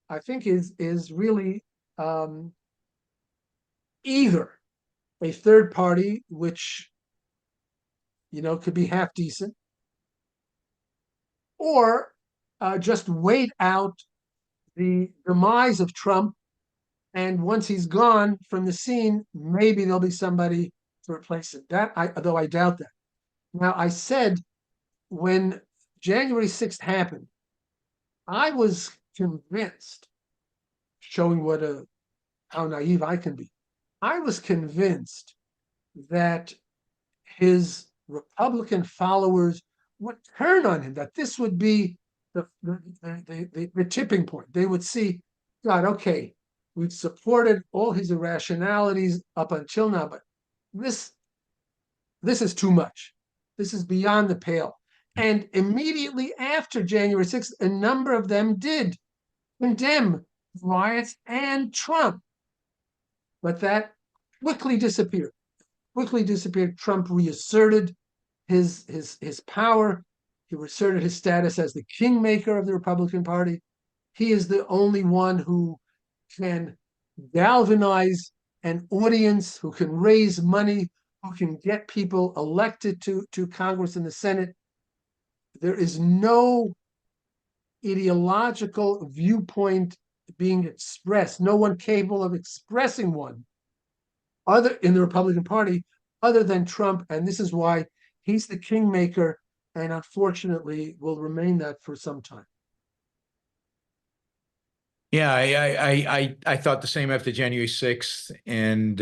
I think, is really either a third party, which, you know, could be half decent, or just wait out the demise of Trump, and once he's gone from the scene, maybe there'll be somebody to replace it. Though I doubt that. Now, I said when January 6th happened, I was convinced, showing how naive I can be, I was convinced that his Republican followers would turn on him, that this would be the tipping point. They would see, God, okay, we've supported all his irrationalities up until now, but this is too much. This is beyond the pale. And immediately after January 6th, a number of them did condemn riots and Trump. But that quickly disappeared. Trump reasserted his power. He reasserted his status as the kingmaker of the Republican Party. He is the only one who can galvanize an audience, who can raise money, who can get people elected to Congress and the Senate. There is no ideological viewpoint being expressed, no one capable of expressing one other in the Republican Party other than Trump. And this is why he's the kingmaker, and unfortunately will remain that for some time. Yeah, I thought the same after January 6th, and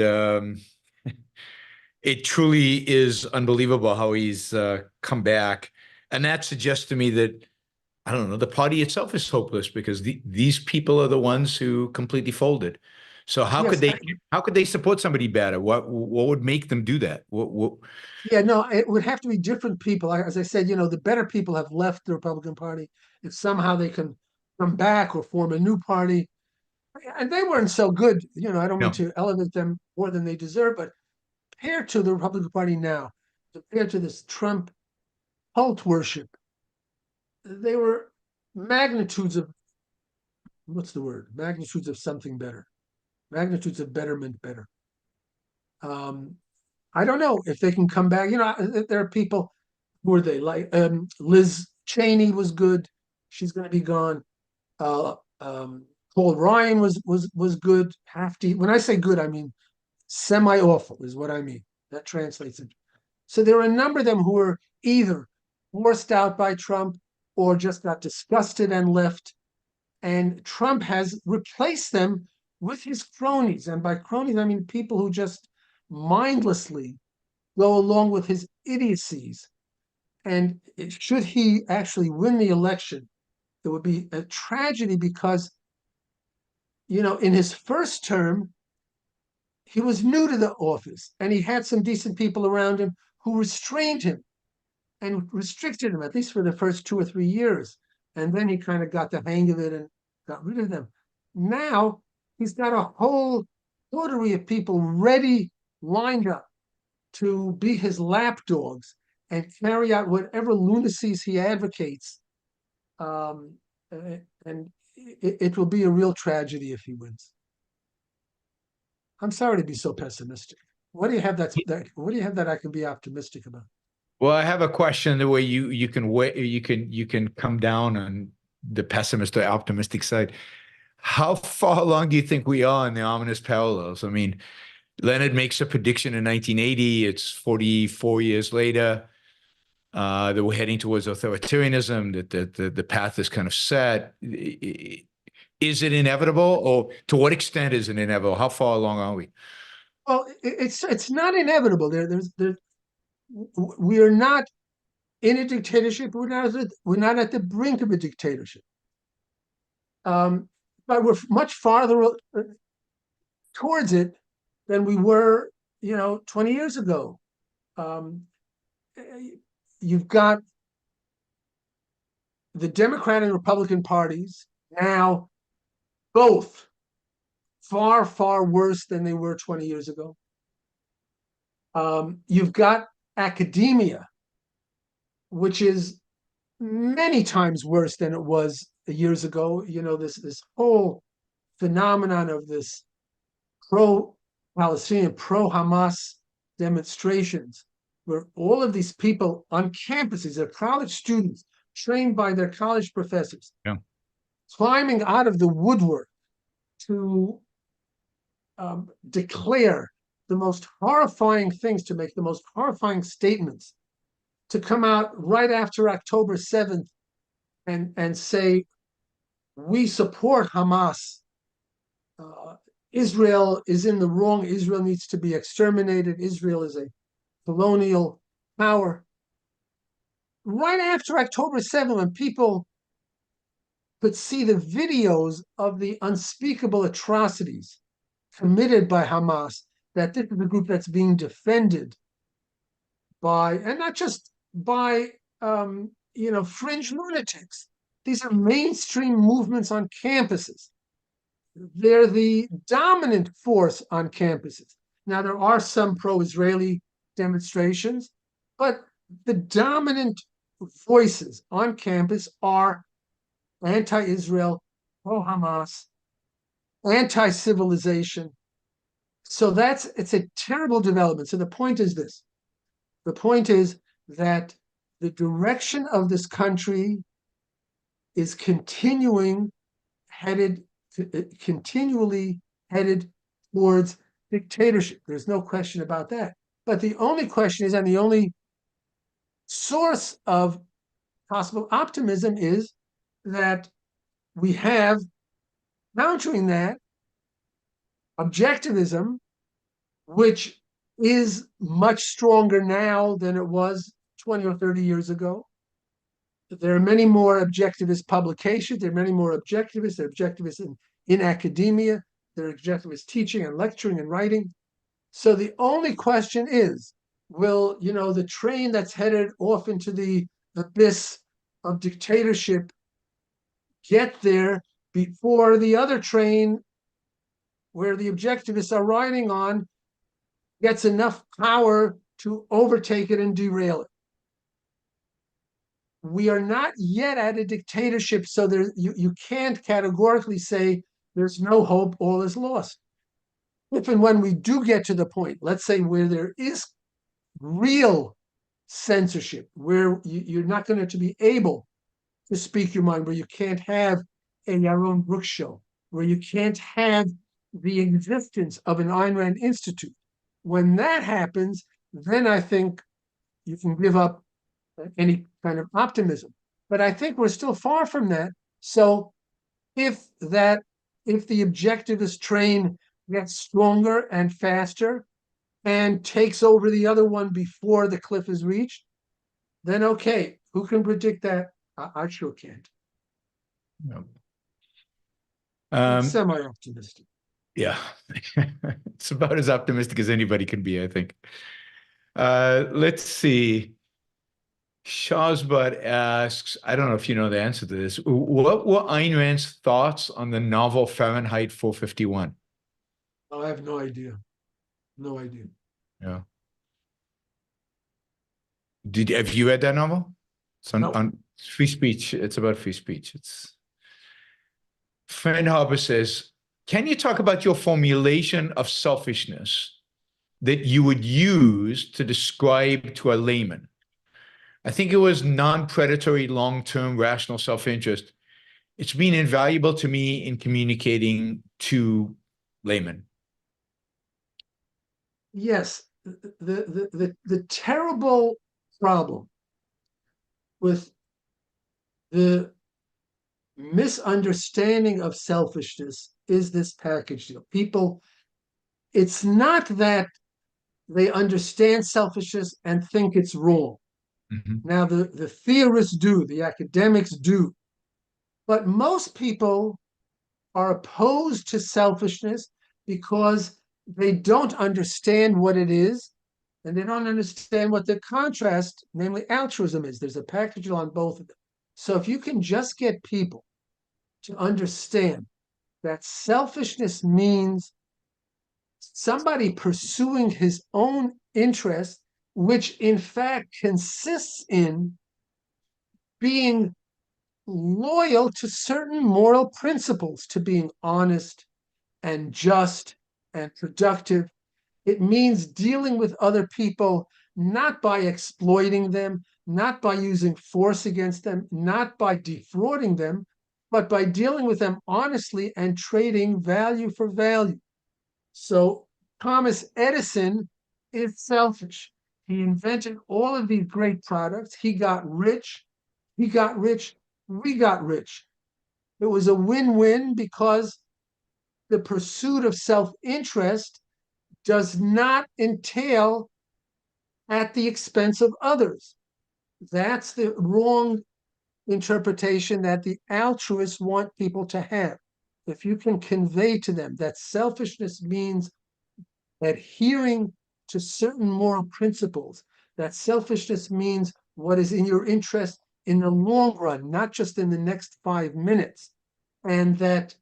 it truly is unbelievable how he's come back. And that suggests to me that, I don't know, the party itself is hopeless, because these people are the ones who completely folded. So how could they support somebody better? What would make them do that? Yeah, no, it would have to be different people. As I said, you know, the better people have left the Republican Party. If somehow they can come back or form a new party, and they weren't so good, you know, I don't mean to elevate them more than they deserve, but compared to the Republican Party now, compared to this Trump cult worship, they were magnitudes of, what's the word? Magnitudes of something better. Magnitudes of betterment better. I don't know if they can come back. You know, there are people, who are they? Like Liz Cheney was good. She's going to be gone. Paul Ryan was good. When I say good, I mean semi-awful is what I mean. That translates it. So there are a number of them who were either forced out by Trump or just got disgusted and left. And Trump has replaced them with his cronies. And by cronies, I mean people who just mindlessly go along with his idiocies. And should he actually win the election, it would be a tragedy, because, you know, in his first term, he was new to the office, and he had some decent people around him who restrained him and restricted him, at least for the first 2 or 3 years. And then he kind of got the hang of it and got rid of them. Now he's got a whole coterie of people ready, lined up to be his lapdogs and carry out whatever lunacies he advocates. And it will be a real tragedy if he wins. I'm sorry to be so pessimistic. What do you have that I can be optimistic about? Well, I have a question the way you can come down on the pessimist or optimistic side. How far along do you think we are in the ominous parallels? I mean, Leonard makes a prediction in 1980. It's 44 years later that we're heading towards authoritarianism, that the path is kind of set. Is it inevitable, or to what extent is it inevitable? How far along are we? Well, it's not inevitable. We are not in a dictatorship. We're not at the brink of a dictatorship. But we're much farther towards it than we were, 20 years ago. You've got the Democrat and Republican parties now both far, far worse than they were 20 years ago. You've got academia, which is many times worse than it was years ago. This whole phenomenon of this pro-Palestinian, pro-Hamas demonstrations, where all of these people on campuses, they're college students trained by their college professors, climbing out of the woodwork to declare the most horrifying things, to make the most horrifying statements, to come out right after October 7th and say, we support Hamas. Israel is in the wrong. Israel needs to be exterminated. Israel is a colonial power. Right after October 7th, when people could see the videos of the unspeakable atrocities committed by Hamas, that this is a group that's being defended by, and not just by, fringe lunatics. These are mainstream movements on campuses. They're the dominant force on campuses. Now, there are some pro-Israeli demonstrations, but the dominant voices on campus are anti-Israel, pro-Hamas, anti-civilization. So it's a terrible development. So the point is this. The point is that the direction of this country is continually headed towards dictatorship. There's no question about that. But the only question is, and the only source of possible optimism is that we have, countering that, objectivism, which is much stronger now than it was 20 or 30 years ago. There are many more objectivist publications. There are many more objectivists. There are objectivists in academia. There are objectivists teaching and lecturing and writing. So the only question is, will, the train that's headed off into the abyss of dictatorship get there before the other train where the objectivists are riding on gets enough power to overtake it and derail it? We are not yet at a dictatorship, so you can't categorically say there's no hope, all is lost. If and when we do get to the point, let's say, where there is real censorship, where you're not going to be able to speak your mind, where you can't have a Yaron show, where you can't have the existence of an Ayn Rand Institute. When that happens, then I think you can give up any kind of optimism. But I think we're still far from that. So if the objectivist train gets stronger and faster and takes over the other one before the cliff is reached, then okay, who can predict that? I sure can't. No. Semi-optimistic. Yeah, it's about as optimistic as anybody can be, I think. Let's see. Shazbot asks, I don't know if you know the answer to this. What were Ayn Rand's thoughts on the novel Fahrenheit 451? I have no idea. No idea. Yeah. Have you read that novel? It's on free speech. It's about free speech. Friend Harper says, can you talk about your formulation of selfishness that you would use to describe to a layman? I think it was non-predatory, long-term, rational self-interest. It's been invaluable to me in communicating to laymen. Yes, the terrible problem with the misunderstanding of selfishness is this package deal. People it's not that they understand selfishness and think it's wrong. Now, the theorists do, the academics do, but most people are opposed to selfishness because they don't understand what it is, and they don't understand what the contrast, namely altruism, is. There's a package deal on both of them. So if you can just get people to understand that selfishness means somebody pursuing his own interest, which in fact consists in being loyal to certain moral principles, to being honest and just and productive. It means dealing with other people not by exploiting them, not by using force against them, not by defrauding them, but by dealing with them honestly and trading value for value. So Thomas Edison is selfish. He invented all of these great products. He got rich. We got rich. It was a win-win because the pursuit of self-interest does not entail at the expense of others. That's the wrong interpretation that the altruists want people to have. If you can convey to them that selfishness means adhering to certain moral principles, that selfishness means what is in your interest in the long run, not just in the next 5 minutes, and that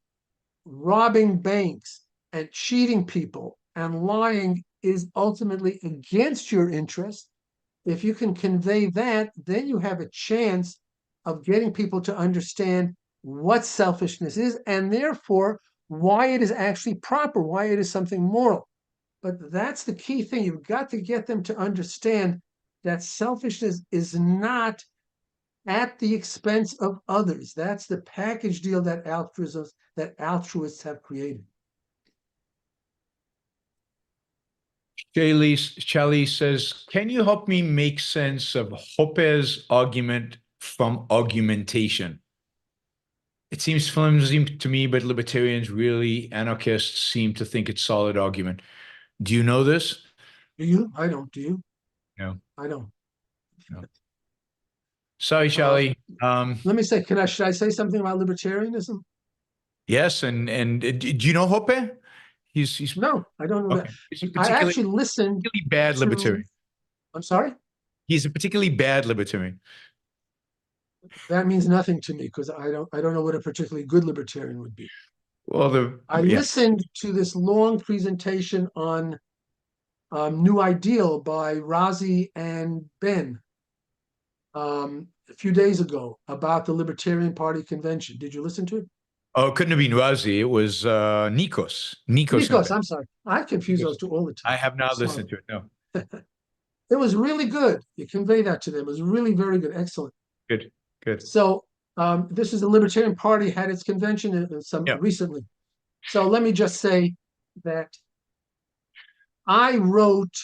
robbing banks and cheating people and lying is ultimately against your interest. If you can convey that, then you have a chance of getting people to understand what selfishness is, and therefore why it is actually proper, why it is something moral. But that's the key thing. You've got to get them to understand that selfishness is not at the expense of others. That's the package deal that altruists have created. Charlie says, can you help me make sense of Hoppe's argument from argumentation? It seems flimsy to me, but libertarians, really anarchists, seem to think it's solid argument. Do you know this? Do you? I don't. Do you? No. I don't. No. Sorry, Charlie. Let me say, should I say something about libertarianism? Yes, and do you know Hoppe? He's No, I don't know okay. that. I actually listened. Particularly bad libertarian. I'm sorry? He's a particularly bad libertarian. That means nothing to me because I don't know what a particularly good libertarian would be. Well, I listened to this long presentation on New Ideal by Razi and Ben a few days ago about the Libertarian Party convention. Did you listen to it? Oh, it couldn't have been Razi. It was Nikos. Nikos, I'm sorry. I confuse those two all the time. I have not listened to it, no. It was really good. You convey that to them. It was really very good. Excellent. Good, good. So this is the Libertarian Party had its convention recently. So let me just say that I wrote,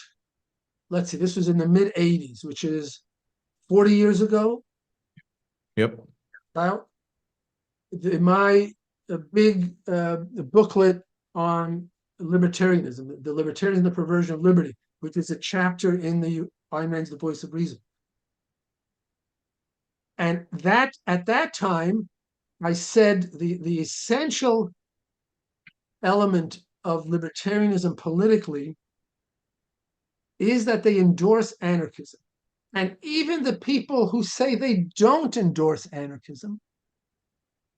let's see, this was in the mid-'80s, which is 40 years ago. Yep. About my big booklet on libertarianism, the Libertarianism, the Perversion of Liberty, which is a chapter in the Ayn Rand's The Voice of Reason. And that at that time, I said the essential element of libertarianism politically is that they endorse anarchism. And even the people who say they don't endorse anarchism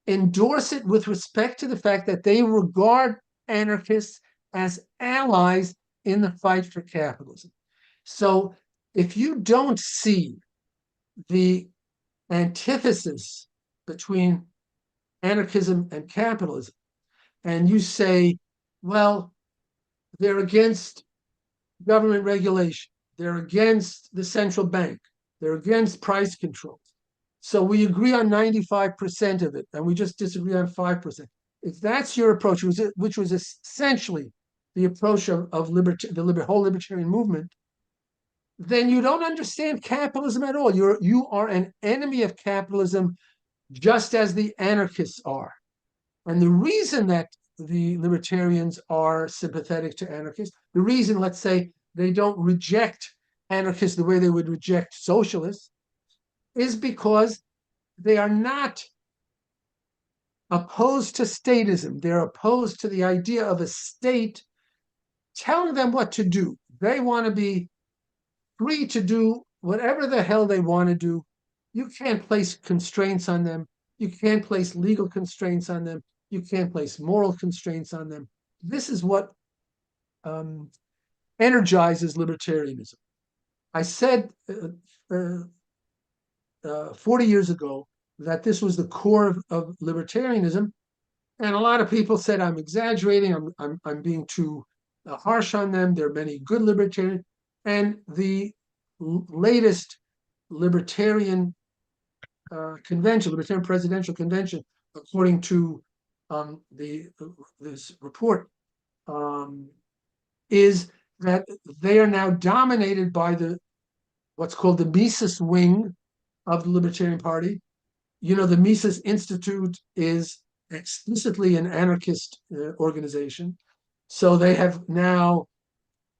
endorse it with respect to the fact that they regard anarchists as allies in the fight for capitalism. So if you don't see the antithesis between anarchism and capitalism, and you say, well, they're against government regulation, they're against the central bank, they're against price controls, so we agree on 95% of it, and we just disagree on 5%. If that's your approach, which was essentially the approach of the whole libertarian movement, then you don't understand capitalism at all. You are an enemy of capitalism, just as the anarchists are. And the reason that the libertarians are sympathetic to anarchists. The reason, let's say, they don't reject anarchists the way they would reject socialists is because they are not opposed to statism. They're opposed to the idea of a state telling them what to do. They want to be free to do whatever the hell they want to do. You can't place constraints on them. You can't place legal constraints on them. You can't place moral constraints on them. This is what energizes libertarianism. I said 40 years ago that this was the core of libertarianism, and a lot of people said I'm exaggerating. I'm being too harsh on them. There are many good libertarians, and the latest libertarian convention, libertarian presidential convention, according to this report, is that they are now dominated by what's called the Mises wing of the Libertarian Party. You know, the Mises Institute is explicitly an anarchist organization. So they have now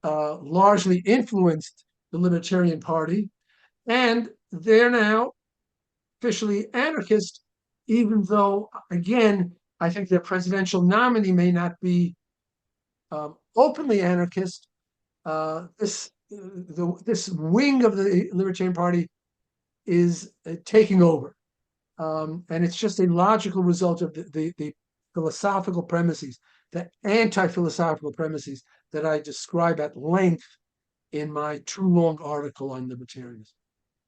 largely influenced the Libertarian Party, and they're now officially anarchist, even though, again, I think their presidential nominee may not be openly anarchist. This wing of the Libertarian Party is taking over. And it's just a logical result of the philosophical premises, the anti-philosophical premises that I describe at length in my too long article on libertarianism.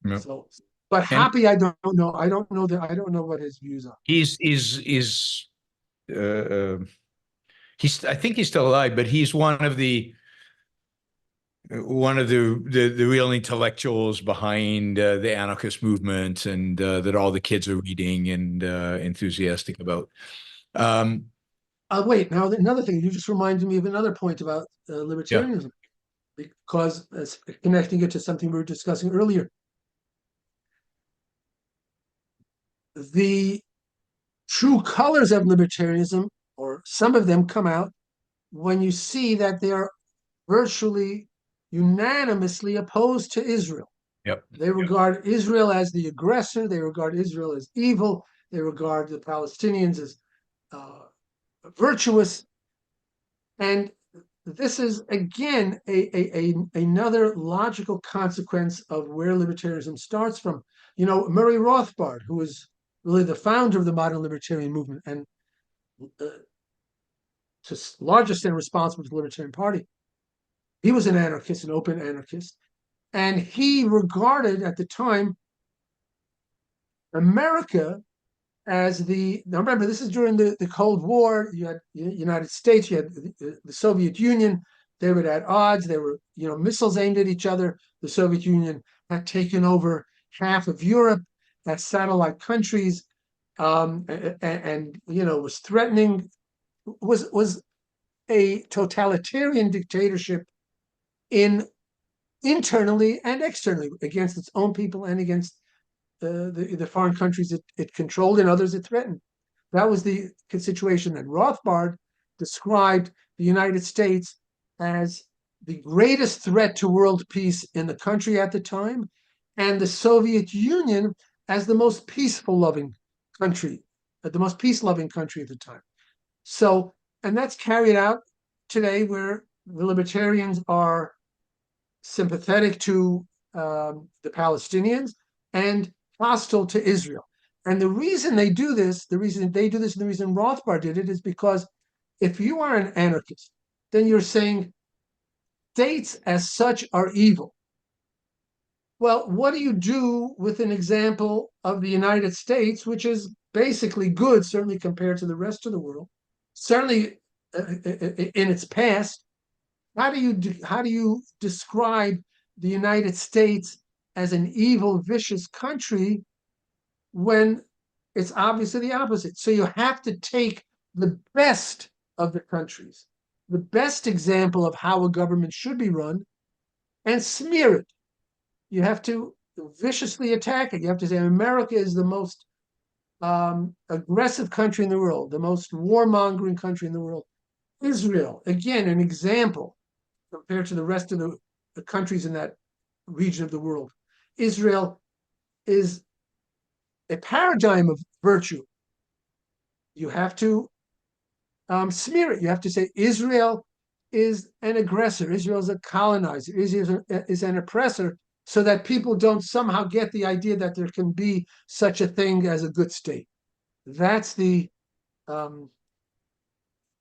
Yep. So, but Hoppe, I don't know. I don't know what his views are. I think he's still alive, but he's one of the real intellectuals behind the anarchist movement, and that all the kids are reading and enthusiastic about. Wait, now another thing, you just reminded me of another point about libertarianism, because connecting it to something we were discussing earlier. The true colors of libertarianism, or some of them, come out when you see that they are virtually unanimously opposed to Israel. Yep. They regard Israel as the aggressor. They regard Israel as evil. They regard the Palestinians as virtuous. And this is, again, another logical consequence of where libertarianism starts from. You know, Murray Rothbard, who is really the founder of the modern libertarian movement and to a large extent responsible for the Libertarian Party, he was an anarchist, an open anarchist. And he regarded at the time America as now remember, this is during the Cold War. You had the United States, you had the Soviet Union. They were at odds. There were, missiles aimed at each other. The Soviet Union had taken over half of Europe as satellite countries, and was threatening, was a totalitarian dictatorship internally and externally, against its own people and against the foreign countries it controlled and others it threatened. That was the situation that Rothbard described the United States as the greatest threat to world peace in the country at the time, and the Soviet Union as the most peaceful-loving country, the most peace-loving country at the time. So, and that's carried out today, where the libertarians are sympathetic to the Palestinians and hostile to Israel. And the reason they do this, and the reason Rothbard did it, is because if you are an anarchist, then you're saying states as such are evil. Well, what do you do with an example of the United States, which is basically good, certainly compared to the rest of the world, certainly in its past? How do you describe the United States as an evil, vicious country when it's obviously the opposite? So you have to take the best of the countries, the best example of how a government should be run, and smear it. You have to viciously attack it. You have to say America is the most aggressive country in the world, the most warmongering country in the world. Israel, again, an example compared to the rest of the countries in that region of the world. Israel is a paradigm of virtue. You have to smear it. You have to say Israel is an aggressor. Israel is a colonizer. Israel is an oppressor, so that people don't somehow get the idea that there can be such a thing as a good state. That's the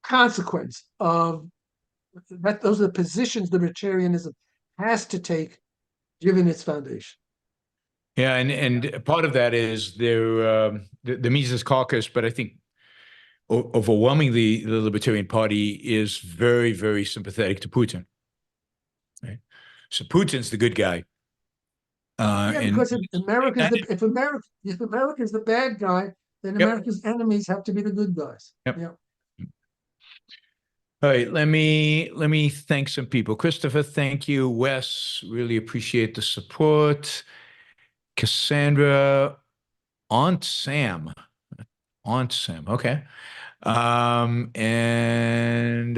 consequence of that. Those are the positions libertarianism has to take, given its foundation. Yeah, and part of that is the Mises Caucus, but I think overwhelmingly the Libertarian Party is very, very sympathetic to Putin. Right? So Putin's the good guy. Yeah, because if America is the bad guy, then Yep. America's enemies have to be the good guys. Yep. Yeah. All right, let me thank some people. Christopher, thank you. Wes, really appreciate the support. Cassandra, Aunt Sam. Okay. And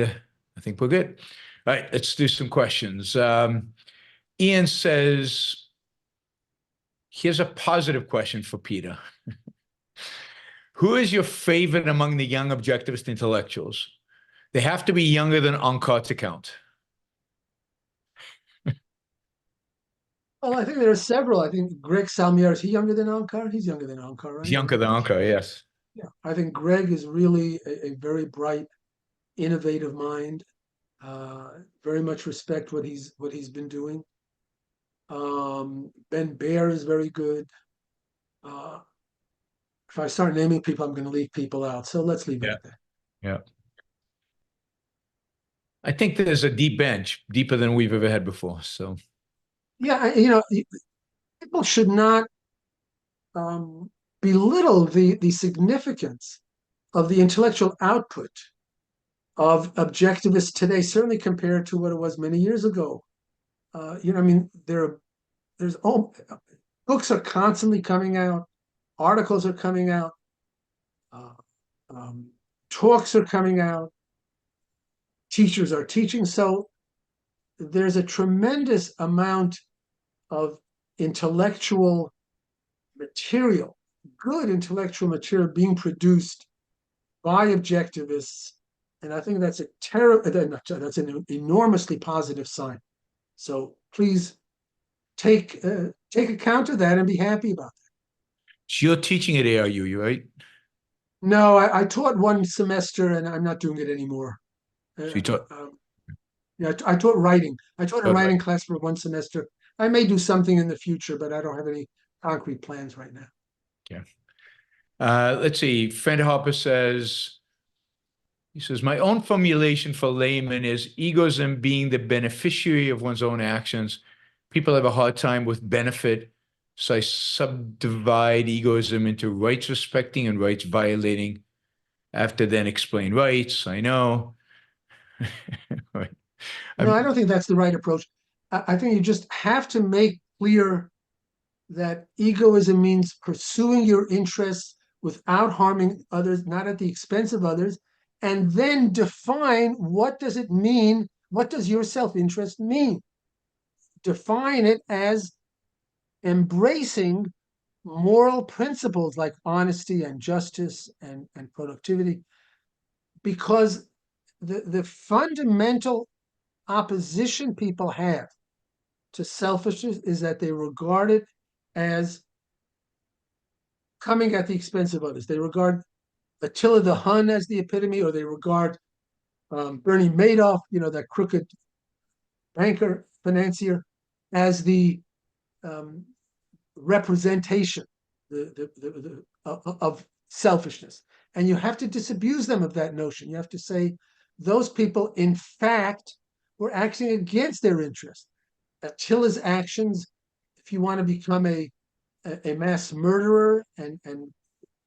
I think we're good. All right, let's do some questions. Ian says, here's a positive question for Peter. Who is your favorite among the young objectivist intellectuals? They have to be younger than Onkar to count. Well, I think there are several. I think Greg Salmier, is he younger than Onkar? He's younger than Onkar, right? He's younger than Onkar, yes. Yeah, I think Greg is really a very bright, innovative mind. Very much respect what he's been doing. Ben Baer is very good. If I start naming people, I'm going to leave people out. So let's leave it at that. Yeah. I think there's a deep bench, deeper than we've ever had before. So yeah, people should not belittle the significance of the intellectual output of objectivists today, certainly compared to what it was many years ago. I mean, there's books are constantly coming out, articles are coming out, talks are coming out, teachers are teaching. So there's a tremendous amount of intellectual material, good intellectual material being produced by objectivists. And I think that's that's an enormously positive sign. So please take account of that and be happy about that. So you're teaching at ARU, right? No, I taught one semester and I'm not doing it anymore. So you taught. Yeah, I taught writing. I taught a writing class for one semester. I may do something in the future, but I don't have any concrete plans right now. Yeah. Let's see. Fred Harper says, my own formulation for layman is egoism being the beneficiary of one's own actions. People have a hard time with benefit, so I subdivide egoism into rights respecting and rights violating. After then explain rights. I know. Right. No, I don't think that's the right approach. I think you just have to make clear that egoism means pursuing your interests without harming others, not at the expense of others, and then define what does it mean? What does your self-interest mean? Define it as embracing moral principles like honesty and justice and productivity, because the fundamental opposition people have to selfishness is that they regard it as coming at the expense of others. They regard Attila the Hun as the epitome, or they regard Bernie Madoff, that crooked banker, financier, as the representation of selfishness. And you have to disabuse them of that notion. You have to say those people, in fact, were acting against their interest. Attila's actions, if you want to become a mass murderer and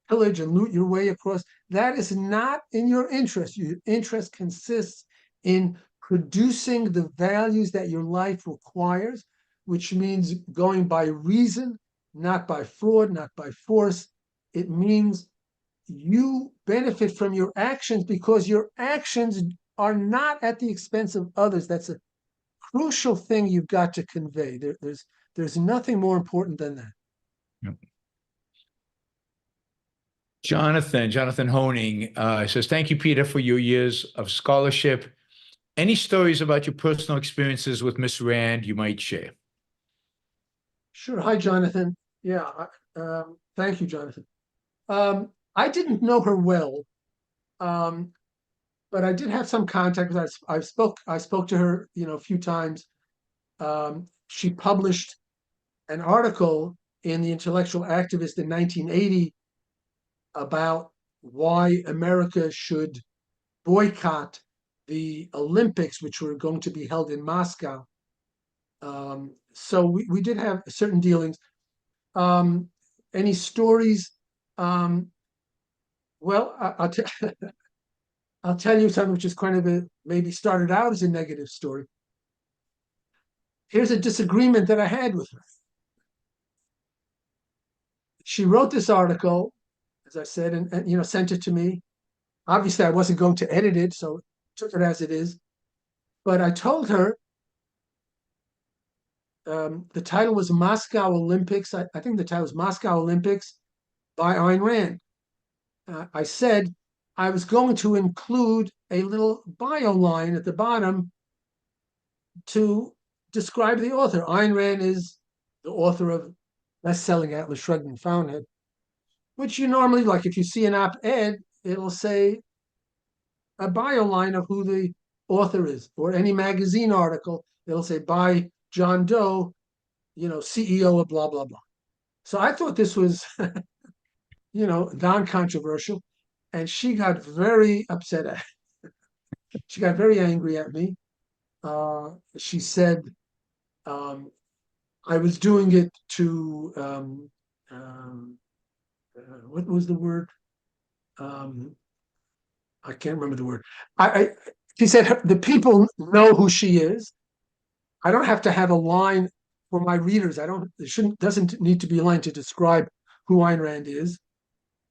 pillage and loot your way across, that is not in your interest. Your interest consists in producing the values that your life requires, which means going by reason, not by fraud, not by force, It means you benefit from your actions because your actions are not at the expense of others. That's a crucial thing you've got to convey. There's nothing more important than that. Yep. Jonathan Honing says, thank you, Peter, for your years of scholarship. Any stories about your personal experiences with Miss Rand you might share? Sure. Hi, Jonathan. Yeah. Thank you, Jonathan. I didn't know her well, but I did have some contact with her. I spoke to her, a few times. She published an article in the Intellectual Activist in 1980 about why America should boycott the Olympics, which were going to be held in Moscow. So we did have certain dealings. Any stories? Well, I'll tell you something which is kind of maybe started out as a negative story. Here's a disagreement that I had with her. She wrote this article, as I said, and sent it to me. Obviously, I wasn't going to edit it, so I took it as it is. But I told her the title was Moscow Olympics. I think the title was Moscow Olympics by Ayn Rand. I said I was going to include a little bio line at the bottom to describe the author. Ayn Rand is the author of best-selling Atlas Shrugged and Fountainhead, which you normally, like if you see an op-ed, it'll say a bio line of who the author is, or any magazine article, it'll say by John Doe, CEO of blah, blah, blah. So I thought this was, non-controversial. And she got very upset she got very angry at me. She said I was doing it to, what was the word? I can't remember the word. She said the people know who she is. I don't have to have a line for my readers. Doesn't need to be a line to describe who Ayn Rand is.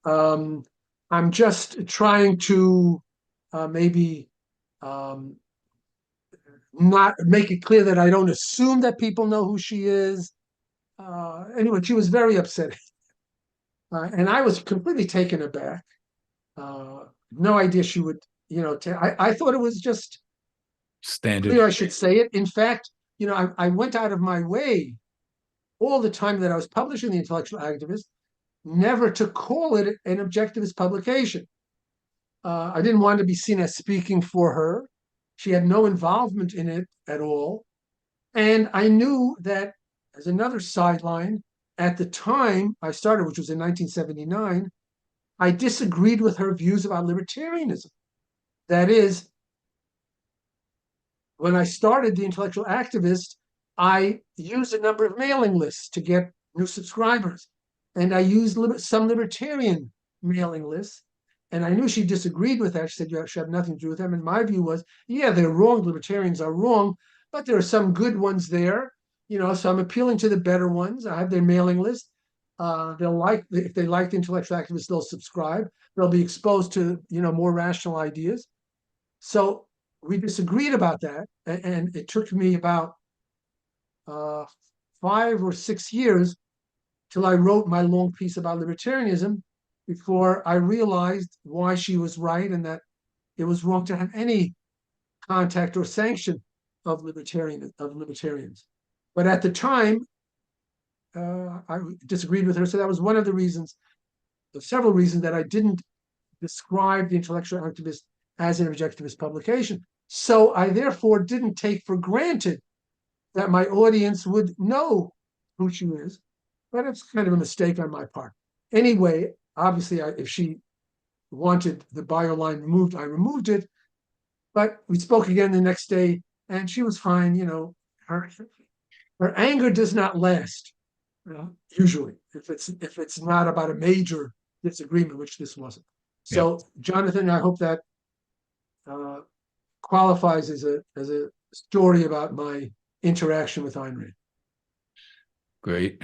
I'm just trying to maybe not make it clear that I don't assume that people know who she is. Anyway, she was very upset. And I was completely taken aback. No idea she would, I thought it was just standard. Clear I should say it. In fact, I went out of my way all the time that I was publishing The Intellectual Activist, never to call it an objectivist publication. I didn't want to be seen as speaking for her. She had no involvement in it at all. And I knew that, as another sideline, at the time I started, which was in 1979, I disagreed with her views about libertarianism. That is, when I started The Intellectual Activist, I used a number of mailing lists to get new subscribers. And I used some libertarian mailing lists. And I knew she disagreed with that. She said, you should have nothing to do with them. And my view was, yeah, they're wrong. Libertarians are wrong. But there are some good ones there. So I'm appealing to the better ones. I have their mailing list. If they like The Intellectual Activist, they'll subscribe. They'll be exposed to, more rational ideas. So we disagreed about that. And it took me about 5 or 6 years till I wrote my long piece about libertarianism before I realized why she was right and that it was wrong to have any contact or sanction of libertarians. But at the time, I disagreed with her. So that was one of the reasons, several reasons, that I didn't describe The Intellectual Activist as an objectivist publication. So I therefore didn't take for granted that my audience would know who she is. But it's kind of a mistake on my part. Anyway, obviously, if she wanted the bio line removed, I removed it. But we spoke again the next day, and she was fine. Her anger does not last, usually, if it's not about a major disagreement, which this wasn't. So, yeah. Jonathan, I hope that qualifies as a story about my interaction with Ayn Rand. Great.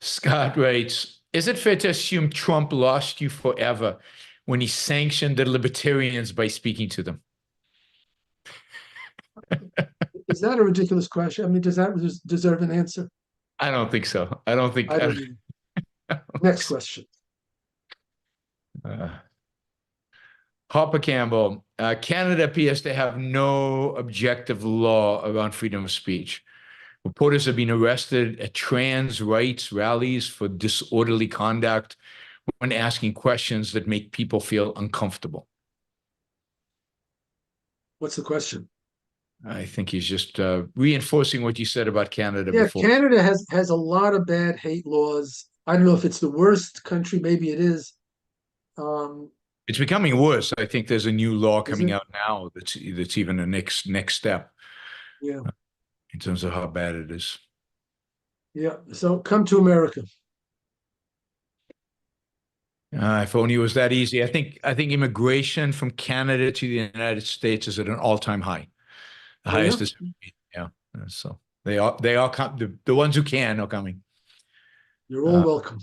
Scott writes, Is it fair to assume Trump lost you forever when he sanctioned the libertarians by speaking to them? Is that a ridiculous question? I mean, does that deserve an answer? I don't think so. I don't think. I don't know. Next question. Harper Campbell, Canada appears to have no objective law around freedom of speech. Reporters have been arrested at trans rights rallies for disorderly conduct when asking questions that make people feel uncomfortable. What's the question? I think he's just reinforcing what you said about Canada Yeah, before. Canada has a lot of bad hate laws. I don't know if it's the worst country. Maybe it is. It's becoming worse. I think there's a new law Is coming it? out now that's even a next step Yeah, in terms of how bad it is. yeah. So come to America. If only it was that easy. I think immigration from Canada to the United States is at an all-time high, the Oh, highest yeah? it's ever been. Yeah. So they are the ones who can are coming. You're all welcome.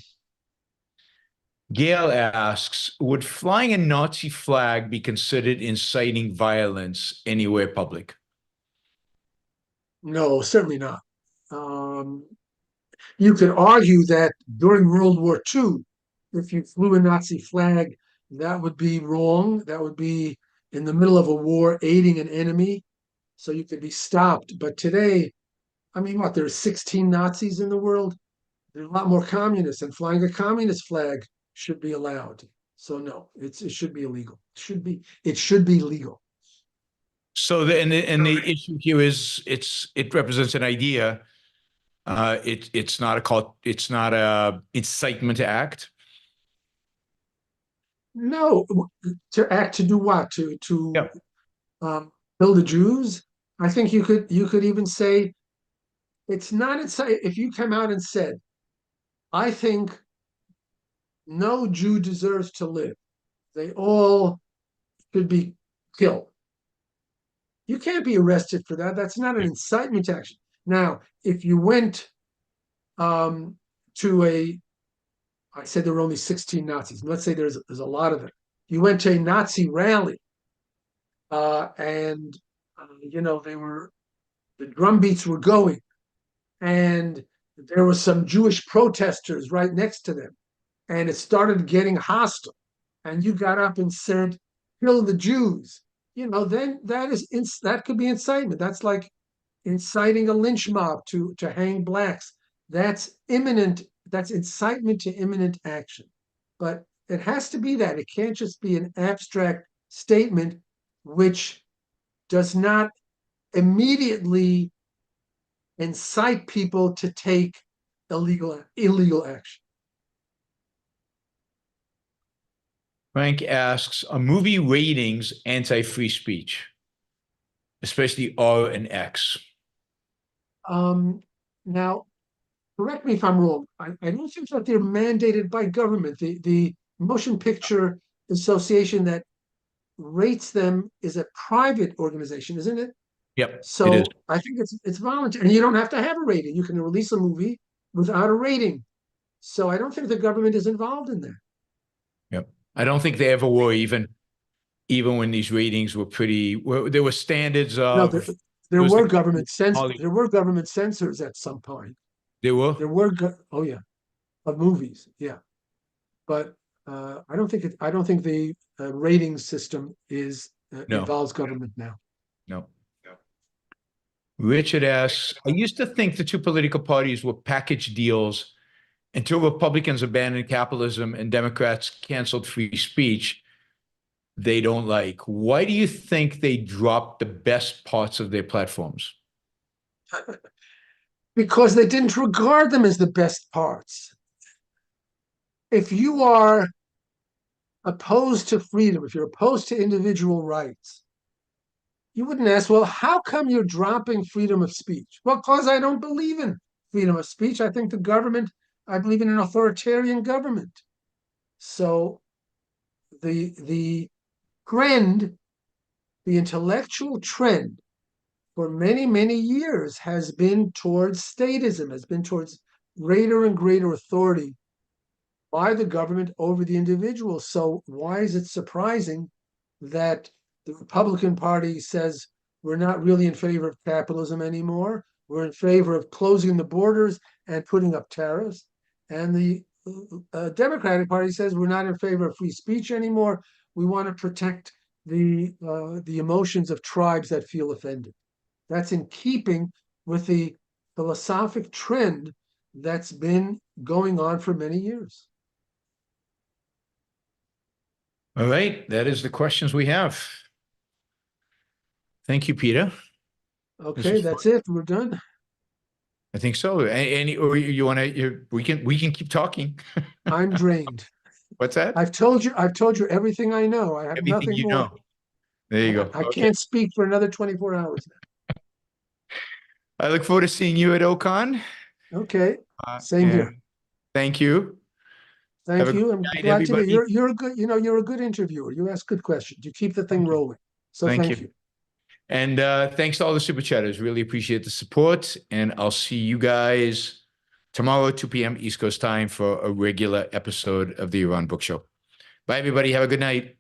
Gail asks, would flying a Nazi flag be considered inciting violence anywhere public? No, certainly not. You could argue that during World War II, if you flew a Nazi flag, that would be wrong. That would be in the middle of a war, aiding an enemy. So you could be stopped. But today, I mean, what, there's 16 Nazis in the world? There's a lot more communists, and flying a communist flag should be allowed. So no, it should be illegal. It should be legal. So the issue here is it represents an idea. It's not a call. It's not a incitement to act. No, to act to do what? Yeah. Kill the Jews? I think you could even say it's not inside. If you come out and said, I think no Jew deserves to live, they all should be killed. You can't be arrested for that. That's not an incitement to action. Now, if you went to I said there were only 16 Nazis. Let's say there's a lot of them. You went to a Nazi rally, and the drum beats were going, and there were some Jewish protesters right next to them, and it started getting hostile, and you got up and said, "Kill the Jews." Then that could be incitement. That's like inciting a lynch mob to hang blacks. That's imminent. That's incitement to imminent action. But it has to be that. It can't just be an abstract statement which does not immediately incite people to take illegal action. Frank asks, are movie ratings anti-free speech, especially R and X? Now, correct me if I'm wrong. I don't think that they're mandated by government. The Motion Picture Association that rates them is a private organization, isn't it? Yep, So it is. I think it's voluntary, and you don't have to have a rating. You can release a movie without a rating. So I don't think the government is involved in that. Yep. I don't think they ever were, even when these ratings were there were standards No, of. there was were the- government Hollywood. there were government censors at some point. There were. There were oh yeah, of movies, yeah. But I don't think the rating system No. involves government now. No. Richard asks, I used to think the two political parties were package deals until Republicans abandoned capitalism and Democrats canceled free speech they don't like. Why do you think they dropped the best parts of their platforms? Because they didn't regard them as the best parts. If you are opposed to freedom, if you're opposed to individual rights, you wouldn't ask, well, how come you're dropping freedom of speech? Well, because I don't believe in freedom of speech. I think I believe in an authoritarian government. So the trend, the intellectual trend for many, many years has been towards statism, has been towards greater and greater authority by the government over the individual. So why is it surprising that the Republican Party says we're not really in favor of capitalism anymore? We're in favor of closing the borders and putting up tariffs. And the Democratic Party says we're not in favor of free speech anymore. We want to protect the emotions of tribes that feel offended. That's in keeping with the philosophic trend that's been going on for many years. All right, that is the questions we have. Thank you, Peter. Okay, that's it. We're done. I think so. Any, or you want to? We can keep talking. I'm drained. What's that? I've told you everything I know. I have Everything nothing you more. know. There you go. I Okay. can't speak for another 24 hours I look forward to seeing you at Ocon. now. Okay, same here. Thank you. Thank you. I'm night, glad to everybody. hear you're a good, you're a good interviewer. You ask good questions. You keep the thing Thank you. rolling. So thank you. And thanks to all the super chatters. Really appreciate the support. And I'll see you guys tomorrow, 2 p.m. East Coast time for a regular episode of the Yaron Book Show. Bye, everybody. Have a good night.